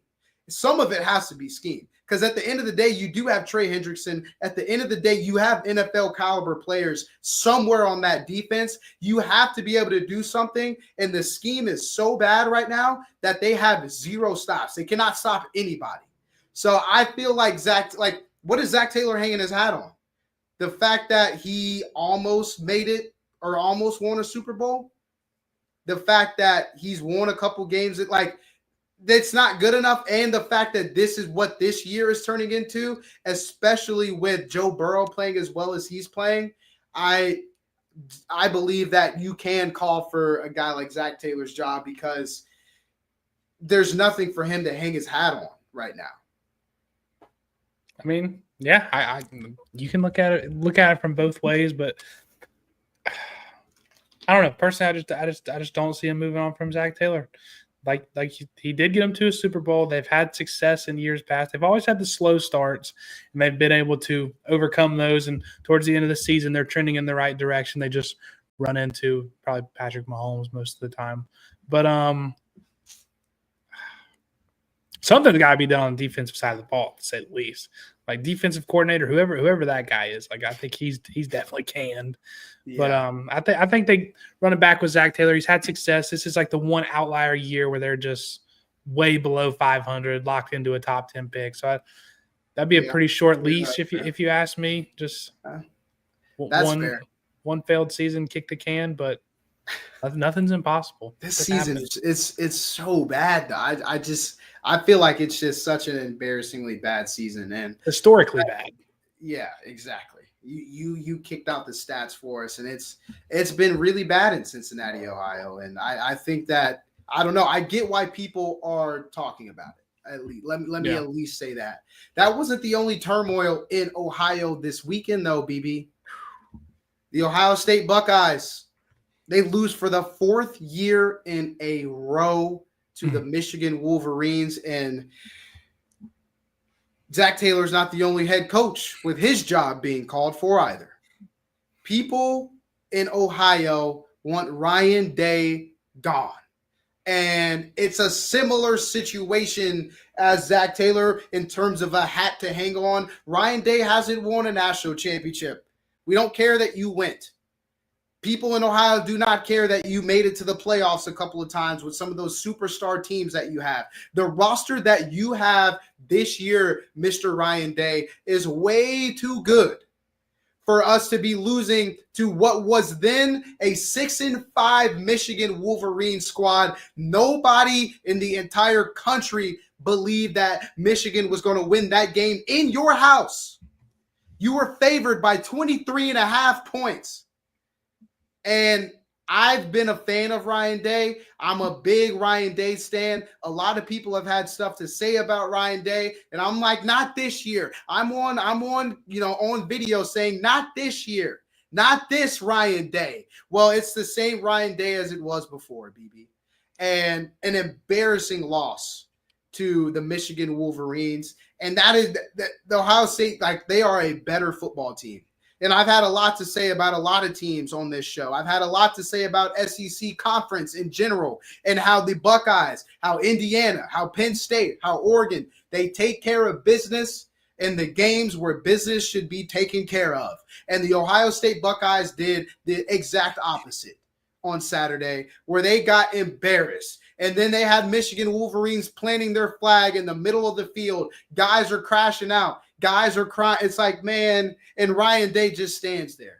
Speaker 1: Some of it has to be scheme. Because at the end of the day, you do have Trey Hendrickson. At the end of the day, you have NFL caliber players somewhere on that defense. You have to be able to do something. And the scheme is so bad right now that they have 0 stops. They cannot stop anybody. So I feel like what is Zach Taylor hanging his hat on? The fact that he almost made it or almost won a Super Bowl? The fact that he's won a couple games that's not good enough, and the fact that this is what this year is turning into, especially with Joe Burrow playing as well as he's playing, I believe that you can call for a guy like Zach Taylor's job because there's nothing for him to hang his hat on right now.
Speaker 2: I mean, yeah, you can look at it from both ways, but I don't know. Personally, I just don't see him moving on from Zach Taylor. Like he did get them to a Super Bowl. They've had success in years past. They've always had the slow starts, and they've been able to overcome those. And towards the end of the season, they're trending in the right direction. They just run into probably Patrick Mahomes most of the time. But something's got to be done on the defensive side of the ball, to say the least. Like defensive coordinator, whoever that guy is, like I think he's definitely canned. Yeah. But I think they run it back with Zach Taylor. He's had success. This is like the one outlier year where they're just way below 500, locked into a top 10 pick. So that'd be a pretty short leash if you ask me. Just
Speaker 1: that's fair.
Speaker 2: One failed season, kick the can, but nothing's impossible.
Speaker 1: This season it's so bad. I feel like it's just such an embarrassingly bad season and
Speaker 2: historically bad.
Speaker 1: Yeah, exactly. You kicked out the stats for us, and it's been really bad in Cincinnati, Ohio. And I think that I don't know. I get why people are talking about it. At least let me at least say that. That wasn't the only turmoil in Ohio this weekend, though, BB. The Ohio State Buckeyes, they lose for the 4th year in a row to the Michigan Wolverines. And Zach Taylor's not the only head coach with his job being called for either. People in Ohio want Ryan Day gone. And it's a similar situation as Zach Taylor in terms of a hat to hang on. Ryan Day hasn't won a national championship. We don't care that you went. People in Ohio do not care that you made it to the playoffs a couple of times with some of those superstar teams that you have. The roster that you have this year, Mr. Ryan Day, is way too good for us to be losing to what was then a 6-5 Michigan Wolverine squad. Nobody in the entire country believed that Michigan was going to win that game in your house. You were favored by 23.5 points. And I've been a fan of Ryan Day. I'm a big Ryan Day stan. A lot of people have had stuff to say about Ryan Day, and I'm like, not this year. I'm on, on video saying not this year, not this Ryan Day. Well, it's the same Ryan Day as it was before, BB. And an embarrassing loss to the Michigan Wolverines. And that is the Ohio State, like, they are a better football team. And I've had a lot to say about a lot of teams on this show. I've had a lot to say about SEC conference in general and how the Buckeyes, how Indiana, how Penn State, how Oregon, they take care of business in the games where business should be taken care of. And the Ohio State Buckeyes did the exact opposite on Saturday, where they got embarrassed. And then they had Michigan Wolverines planting their flag in the middle of the field. Guys are crashing out. Guys are crying. It's like, man, and Ryan Day just stands there.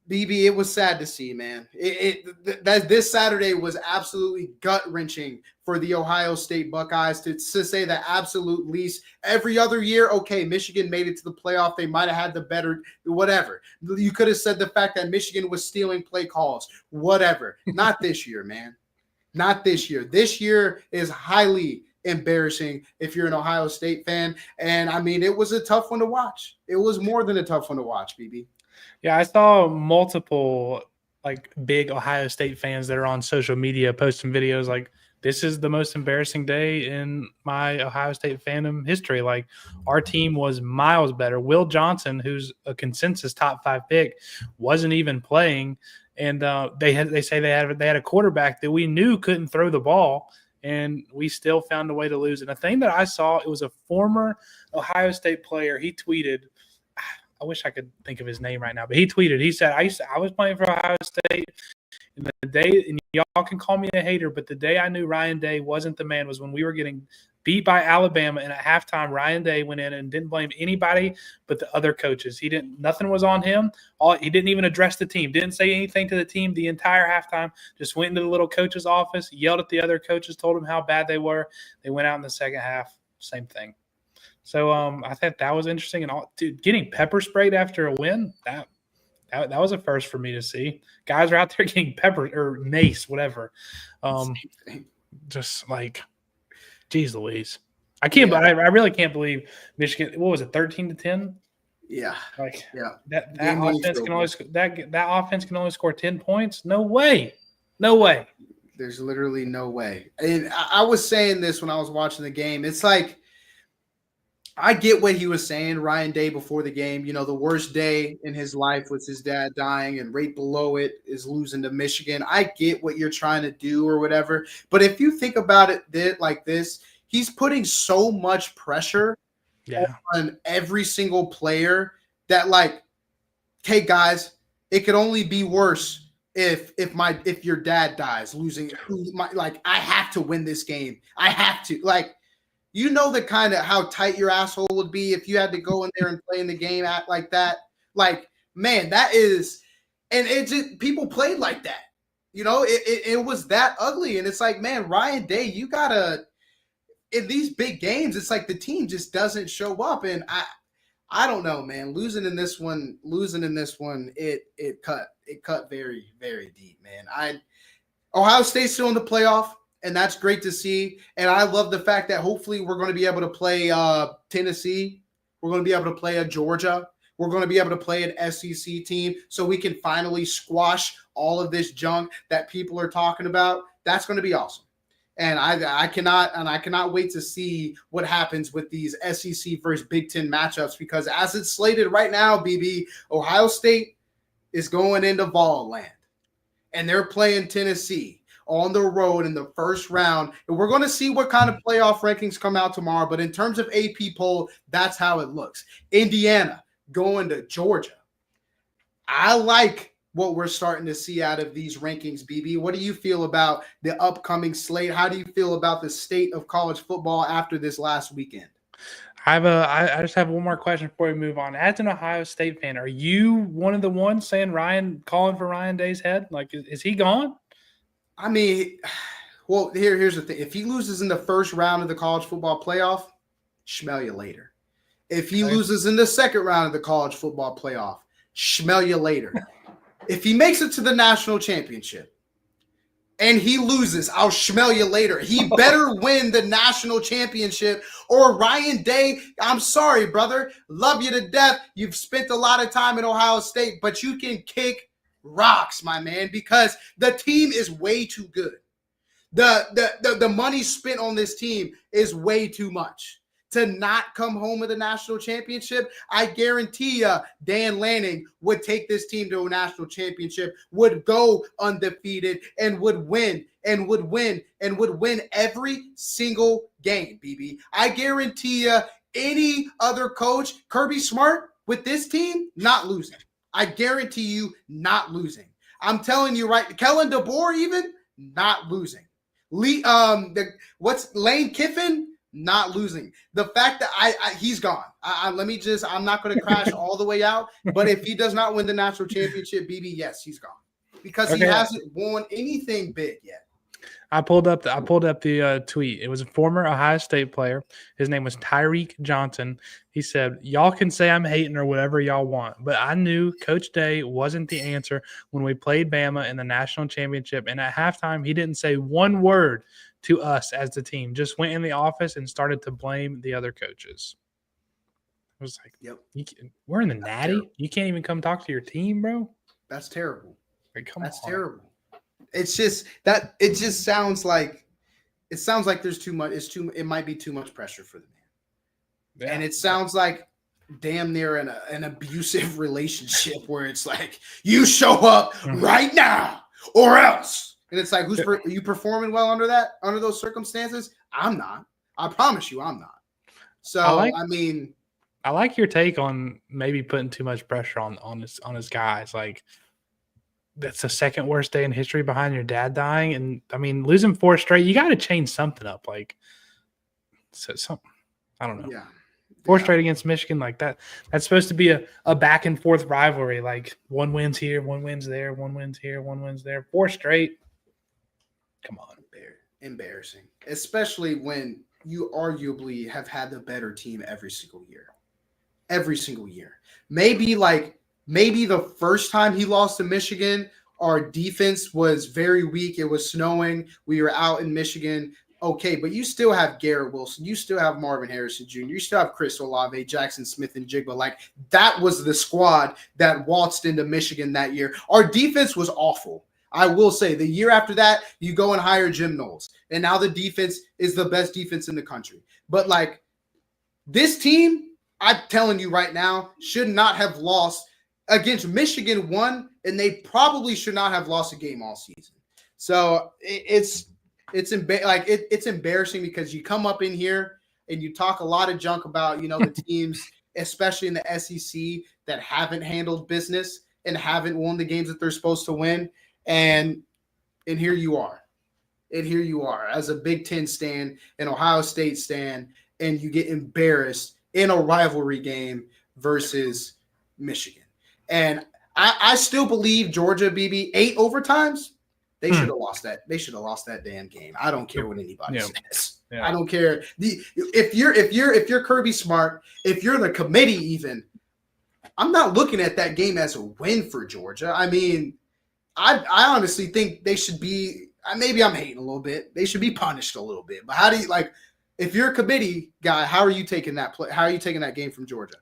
Speaker 1: BB, it was sad to see, man. This Saturday was absolutely gut-wrenching for the Ohio State Buckeyes, to say the absolute least. Every other year, okay, Michigan made it to the playoff. They might have had the better, whatever. You could have said the fact that Michigan was stealing play calls, whatever. Not this year, man. Not this year. This year is highly embarrassing if you're an Ohio State fan. And I mean, it was a tough one to watch. It was more than a tough one to watch, BB.
Speaker 2: Yeah, I saw multiple like big Ohio State fans that are on social media posting videos like, this is the most embarrassing day in my Ohio State fandom history. Like, our team was miles better. Will Johnson, who's a consensus top 5 pick, wasn't even playing. And they say they had a quarterback that we knew couldn't throw the ball, and we still found a way to lose. And the thing that I saw, it was a former Ohio State player. He tweeted, I wish I could think of his name right now, but he tweeted, he said, I was playing for Ohio State, and the day, and y'all can call me a hater, but the day I knew Ryan Day wasn't the man was when we were getting beat by Alabama, and at halftime, Ryan Day went in and didn't blame anybody but the other coaches. Nothing was on him. He didn't even address the team, didn't say anything to the team the entire halftime, just went into the little coach's office, yelled at the other coaches, told them how bad they were. They went out in the second half, same thing. So I thought that was interesting. And dude, getting pepper sprayed after a win, that was a first for me to see. Guys are out there getting pepper or mace, whatever. Just like, geez Louise. I can't. Yeah. I really can't believe Michigan. What was it, 13-10?
Speaker 1: Yeah.
Speaker 2: Like, yeah. That offense can only score 10 points. No way.
Speaker 1: There's literally no way. And I was saying this when I was watching the game. It's like, I get what he was saying, Ryan Day, before the game. You know, the worst day in his life was his dad dying, and right below it is losing to Michigan. I get what you're trying to do or whatever. But if you think about it like this, he's putting so much pressure on every single player that, like, hey, guys, it could only be worse if your dad dies, losing I have to win this game. I have to the kind of how tight your asshole would be if you had to go in there and play in the game act like that. Like, man, that is, and it just people played like that. It was that ugly, and it's like, man, Ryan Day, you gotta in these big games. It's like the team just doesn't show up, and I don't know, man. Losing in this one, it cut very, very deep, man. Ohio State's still in the playoff, and that's great to see. And I love the fact that hopefully we're going to be able to play Tennessee. We're going to be able to play a Georgia. We're going to be able to play an SEC team, so we can finally squash all of this junk that people are talking about. That's going to be awesome. And I cannot wait to see what happens with these SEC versus Big Ten matchups, because as it's slated right now, BB, Ohio State is going into Vol land, and they're playing Tennessee on the road in the first round. And we're going to see what kind of playoff rankings come out tomorrow. But in terms of AP poll, that's how it looks. Indiana going to Georgia. I like what we're starting to see out of these rankings, BB. What do you feel about the upcoming slate? How do you feel about the state of college football after this last weekend?
Speaker 2: I just have one more question before we move on. As an Ohio State fan, are you one of the ones saying calling for Ryan Day's head? Like, is he gone?
Speaker 1: I mean, well, here's the thing. If he loses in the first round of the college football playoff, smell you later. If he loses in the second round of the college football playoff, smell you later. If he makes it to the national championship and he loses, I'll smell you later. He better win the national championship, or Ryan Day, I'm sorry, brother. Love you to death. You've spent a lot of time at Ohio State, but you can kick rocks, my man, because the team is way too good. The money spent on this team is way too much to not come home with a national championship. I guarantee you Dan Lanning would take this team to a national championship, would go undefeated, and would win every single game, BB. I guarantee you any other coach, Kirby Smart, with this team, not losing. I guarantee you not losing. I'm telling you right, Kellen DeBoer even, not losing. Lane Kiffin, not losing. The fact that he's gone. I'm not going to crash all the way out, but if he does not win the national championship, BB, yes, he's gone, because he hasn't won anything big yet.
Speaker 2: I pulled up the tweet. It was a former Ohio State player. His name was Tyreek Johnson. He said, "Y'all can say I'm hating or whatever y'all want, but I knew Coach Day wasn't the answer when we played Bama in the national championship. And at halftime, he didn't say one word to us as the team. Just went in the office and started to blame the other coaches." I was like,
Speaker 1: "Yep,
Speaker 2: we're in the Natty. Terrible. You can't even come talk to your team, bro.
Speaker 1: That's terrible.
Speaker 2: Like,
Speaker 1: That's terrible." It's just that it just sounds like there's too much. It might be too much pressure for the man, and it sounds like damn near an abusive relationship where it's like, you show up right now or else. And it's like, are you performing well under those circumstances? I'm not. I promise you, I'm not. So
Speaker 2: I like your take on maybe putting too much pressure on his guys. Like, that's the second worst day in history behind your dad dying. And I mean, losing 4 straight, you got to change something up. Like, I don't know.
Speaker 1: Yeah.
Speaker 2: 4 straight against Michigan, like that. That's supposed to be a back and forth rivalry. Like, one wins here, one wins there, one wins here, one wins there. 4 straight. Come on.
Speaker 1: Embarrassing. Especially when you arguably have had the better team every single year. Every single year. Maybe the first time he lost to Michigan, our defense was very weak. It was snowing. We were out in Michigan. Okay, but you still have Garrett Wilson. You still have Marvin Harrison Jr. You still have Chris Olave, Jackson Smith, and Jigba. Like, that was the squad that waltzed into Michigan that year. Our defense was awful. I will say, the year after that, you go and hire Jim Knowles. And now the defense is the best defense in the country. But, like, this team, I'm telling you right now, should not have lost against Michigan one, and they probably should not have lost a game all season. So it's embarrassing because you come up in here and you talk a lot of junk about, the teams, especially in the SEC, that haven't handled business and haven't won the games that they're supposed to win. And here you are. And here you are as a Big Ten stan, an Ohio State stan, and you get embarrassed in a rivalry game versus Michigan. And I still believe Georgia, BB, 8 overtimes. They should have lost that. They should have lost that damn game. I don't care what anybody says. Yeah. I don't care. If you're Kirby Smart, if you're the committee, even, I'm not looking at that game as a win for Georgia. I mean, I honestly think they should be. Maybe I'm hating a little bit. They should be punished a little bit. But how do you if you're a committee guy, how are you taking that play? How are you taking that game from Georgia?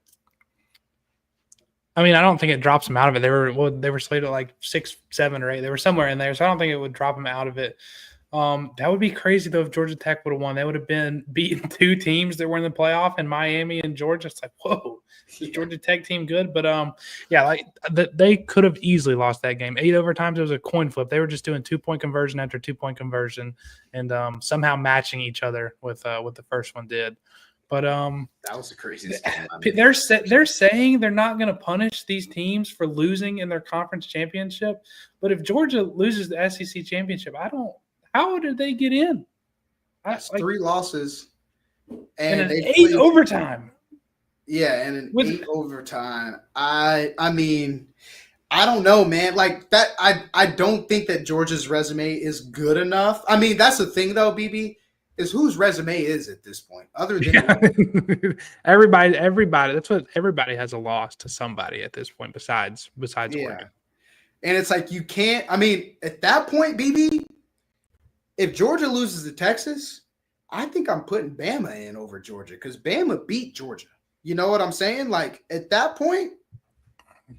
Speaker 2: I mean, I don't think it drops them out of it. They were slated at like 6, 7, or 8. They were somewhere in there, so I don't think it would drop them out of it. That would be crazy though if Georgia Tech would have won. They would have been beating 2 teams that were in the playoff, in Miami and Georgia. It's like, whoa, is Georgia Tech team good? But they could have easily lost that game. 8 overtimes. It was a coin flip. They were just doing 2-point conversion after 2-point conversion, and somehow matching each other with what the first one did. But
Speaker 1: that was the craziest game.
Speaker 2: They're saying they're not going to punish these teams for losing in their conference championship. But if Georgia loses the SEC championship, how did they get in?
Speaker 1: That's 3 losses
Speaker 2: and an 8 overtime.
Speaker 1: Yeah, and an 8 overtime. I mean, I don't know, man. Like that, I don't think that Georgia's resume is good enough. I mean, that's the thing, though, BB, is whose resume is at this point, other than
Speaker 2: everybody. That's what everybody has a loss to somebody at this point, besides Oregon.
Speaker 1: And it's like you can't. I mean, at that point, BB, if Georgia loses to Texas, I think I'm putting Bama in over Georgia because Bama beat Georgia. You know what I'm saying? Like at that point,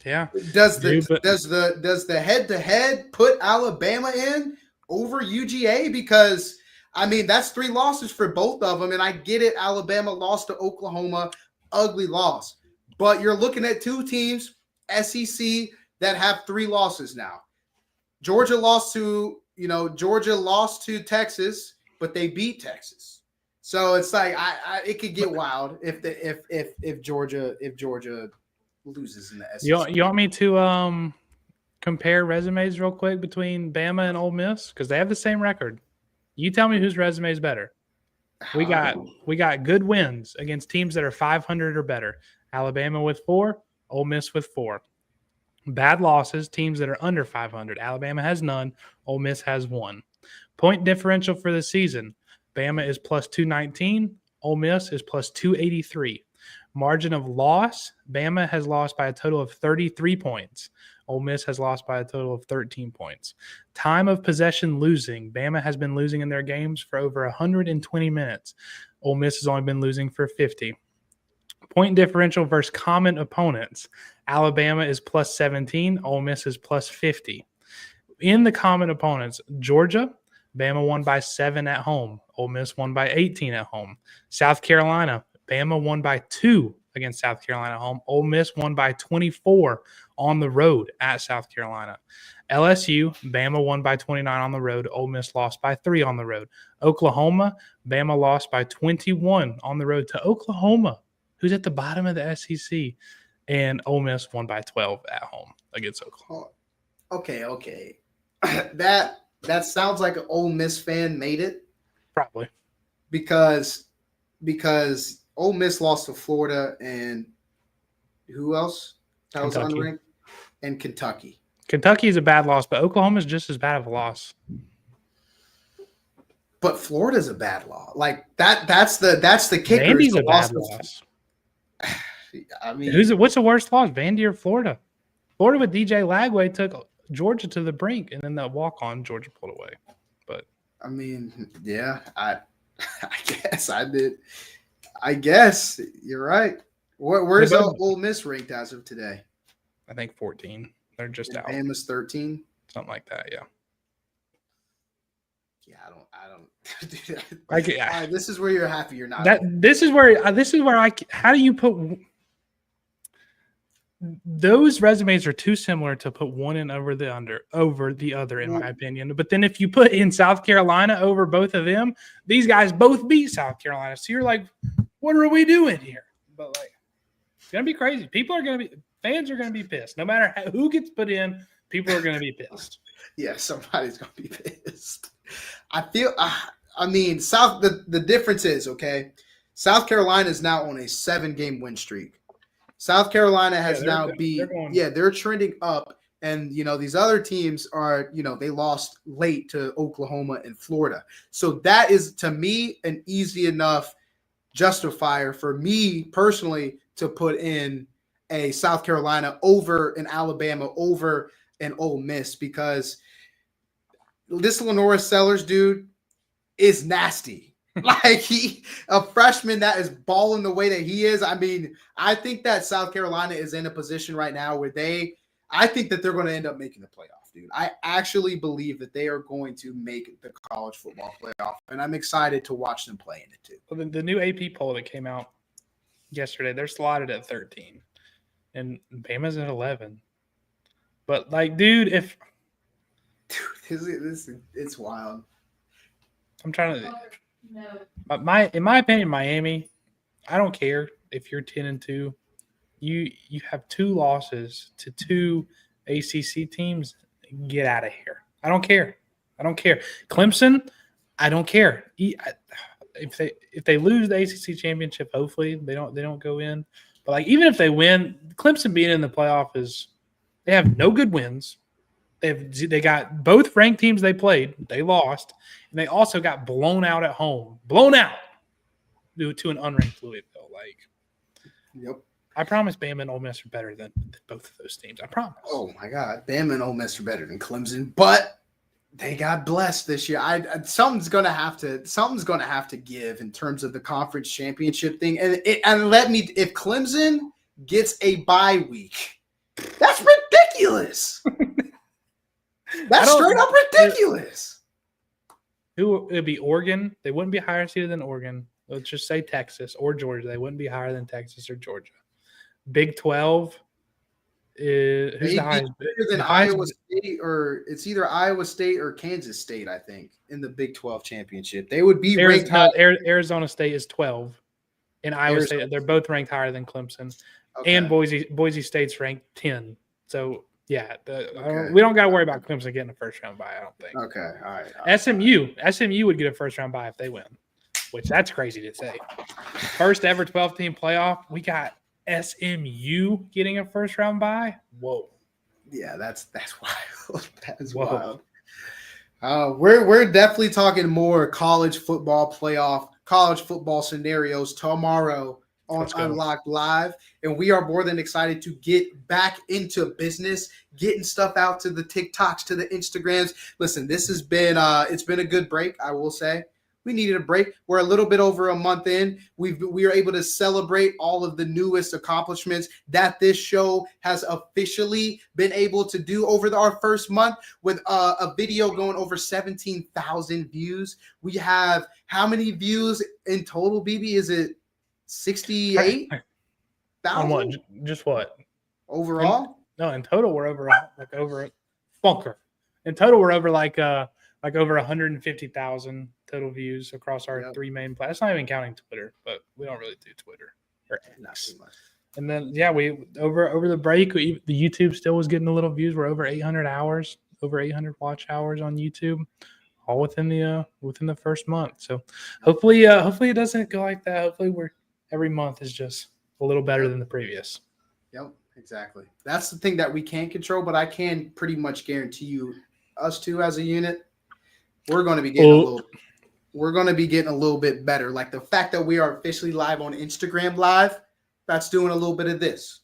Speaker 2: yeah.
Speaker 1: Does the head-to-head put Alabama in over UGA? Because I mean that's 3 losses for both of them, and I get it. Alabama lost to Oklahoma, ugly loss, but you're looking at 2 teams, SEC, that have 3 losses now. Georgia lost to Texas, but they beat Texas. So it's like it could get wild if Georgia loses in the SEC.
Speaker 2: You want me to compare resumes real quick between Bama and Ole Miss because they have the same record? You tell me whose resume is better. We got good wins against teams that are 500 or better. Alabama with 4, Ole Miss with 4. Bad losses, teams that are under 500. Alabama has none. Ole Miss has 1. Point differential for the season. Bama is plus 219. Ole Miss is plus 283. Margin of loss. Bama has lost by a total of 33 points. Ole Miss has lost by a total of 13 points. Time of possession losing. Bama has been losing in their games for over 120 minutes. Ole Miss has only been losing for 50. Point differential versus common opponents. Alabama is plus 17. Ole Miss is plus 50. In the common opponents, Georgia, Bama won by 7 at home. Ole Miss won by 18 at home. South Carolina, Bama won by 2 against South Carolina at home. Ole Miss won by 24 on the road at South Carolina. LSU, Bama won by 29 on the road. Ole Miss lost by 3 on the road. Oklahoma, Bama lost by 21 on the road to Oklahoma, who's at the bottom of the SEC. And Ole Miss won by 12 at home against Oklahoma.
Speaker 1: Okay. That sounds like an Ole Miss fan made it.
Speaker 2: Probably.
Speaker 1: Because Ole Miss lost to Florida and who else? That was unranked? And Kentucky.
Speaker 2: Kentucky is a bad loss, but Oklahoma is just as bad of a loss.
Speaker 1: But Florida's a bad loss. Like that's the kicker.
Speaker 2: Vandy's a bad loss.
Speaker 1: I mean,
Speaker 2: what's the worst loss, Vandy or Florida? Florida with DJ Lagway took Georgia to the brink, and then that walk-on Georgia pulled away. But
Speaker 1: I mean, yeah, I guess I did. I guess you're right. Where's Ole Miss ranked as of today?
Speaker 2: I think 14. They're just out.
Speaker 1: Bama's 13.
Speaker 2: Something like that, yeah.
Speaker 1: Yeah, I don't. This is where you're happy you're not.
Speaker 2: This is where how do you put those resumes are too similar to put one in over the other, in my opinion. But then if you put in South Carolina over both of them, these guys both beat South Carolina. So you're like, what are we doing here? But like, it's gonna be crazy. Fans are gonna be pissed. No matter who gets put in, People are going to be pissed.
Speaker 1: Yeah, somebody's going to be pissed. I feel, I mean, the difference is, okay, South Carolina is now on a 7-game win streak. South Carolina has they're trending up. And, these other teams are, they lost late to Oklahoma and Florida. So that is, to me, an easy enough justifier for me personally to put in a South Carolina over an Alabama, over an Ole Miss, because this LaNorris Sellers dude is nasty. Like a freshman that is balling the way that he is. I mean, I think that South Carolina is in a position right now where I think that they're going to end up making the playoff, dude. I actually believe that they are going to make the college football playoff, and I'm excited to watch them play in it too.
Speaker 2: Well, the new AP poll that came out yesterday, they're slotted at 13, and Bama's at 11. But dude,
Speaker 1: it's wild.
Speaker 2: I'm trying to. In my opinion, Miami, I don't care if you're 10-2. You have 2 losses to 2 ACC teams. Get out of here. I don't care. Clemson, I don't care. If they lose the ACC championship, hopefully they don't go in. But even if they win, Clemson being in the playoff they have no good wins. They got both ranked teams they played. They lost, and they also got blown out at home. Blown out due to an unranked Louisville.
Speaker 1: Yep.
Speaker 2: I promise Bama and Ole Miss are better than both of those teams. I promise.
Speaker 1: Oh, my God. Bama and Ole Miss are better than Clemson, but they got blessed this year. Something's going to have to give in terms of the conference championship thing. And if Clemson gets a bye week, that's ridiculous. That's straight up ridiculous.
Speaker 2: It would be Oregon. They wouldn't be higher seeded than Oregon. Let's just say Texas or Georgia. They wouldn't be higher than Texas or Georgia. Big 12 is who's the highest?
Speaker 1: Than Iowa State, or it's either Iowa State or Kansas State, I think, in the Big 12 championship. They would be ranked.
Speaker 2: Arizona State is 12, and Iowa State. They're both ranked higher than Clemson, and Boise State's ranked 10. So yeah, we don't got to worry about Clemson getting a first round bye. I don't think.
Speaker 1: Okay, all right.
Speaker 2: SMU would get a first round bye if they win, which that's crazy to say. First ever 12-team playoff. We got SMU getting a first round bye. Whoa.
Speaker 1: Yeah, that's wild. That is wild. We're definitely talking more college football playoff, college football scenarios tomorrow on Unlocked Live, and we are more than excited to get back into business, getting stuff out to the TikToks, to the Instagrams. Listen, this has been it's been a good break, I will say. We needed a break. We're a little bit over a month in. We are able to celebrate all of the newest accomplishments that this show has officially been able to do over our first month, with a video going over 17,000 views. We have how many views in total, BB? Is it 68,000?
Speaker 2: On what? Just what?
Speaker 1: Overall?
Speaker 2: In total, we're over funker. In total, we're over over 150,000 total views across our 3 main platforms. That's not even counting Twitter, but we don't really do Twitter or X. And then we over the break, the YouTube still was getting a little views. We're over 800 hours, over 800 watch hours on YouTube, all within the first month. So hopefully it doesn't go like that. Hopefully every month is just a little better than the previous.
Speaker 1: Yep, exactly. That's the thing that we can't control, but I can pretty much guarantee you, us two as a unit, we're going to be getting a little bit better. Like the fact that we are officially live on Instagram Live, that's doing a little bit of this.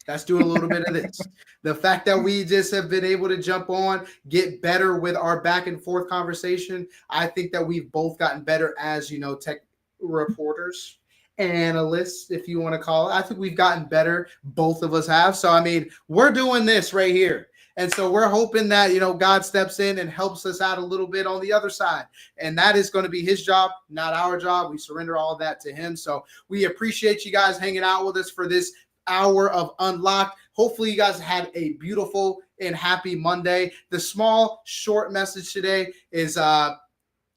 Speaker 1: That's doing a little bit of this. The fact that we just have been able to jump on, get better with our back and forth conversation. I think that we've both gotten better as, tech reporters, analysts, if you want to call it. I think we've gotten better. Both of us have. So, we're doing this right here. And so we're hoping that, God steps in and helps us out a little bit on the other side. And that is going to be his job, not our job. We surrender all of that to him. So we appreciate you guys hanging out with us for this hour of Unlocked. Hopefully you guys had a beautiful and happy Monday. The small, short message today is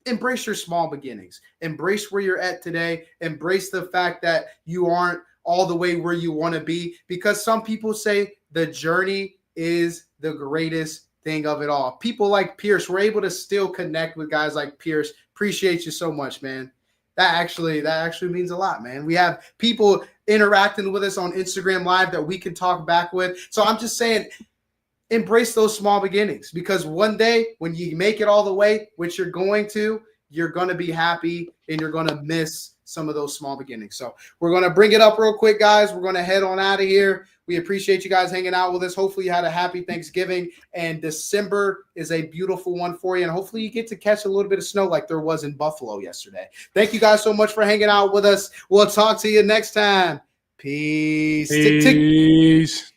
Speaker 1: embrace your small beginnings. Embrace where you're at today. Embrace the fact that you aren't all the way where you want to be, because some people say the journey is the greatest thing of it all. People like Pierce, we're able to still connect with guys like Pierce. Appreciate you so much, man. That actually means a lot, man. We have people interacting with us on Instagram Live that we can talk back with. So I'm just saying, embrace those small beginnings, because one day when you make it all the way, which you're going to be happy and you're going to miss some of those small beginnings. So we're going to bring it up real quick, guys. We're going to head on out of here. We appreciate you guys hanging out with us. Hopefully you had a happy Thanksgiving, and December is a beautiful one for you. And hopefully you get to catch a little bit of snow like there was in Buffalo yesterday. Thank you guys so much for hanging out with us. We'll talk to you next time. Peace.
Speaker 2: Peace.
Speaker 1: Tick,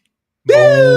Speaker 1: tick.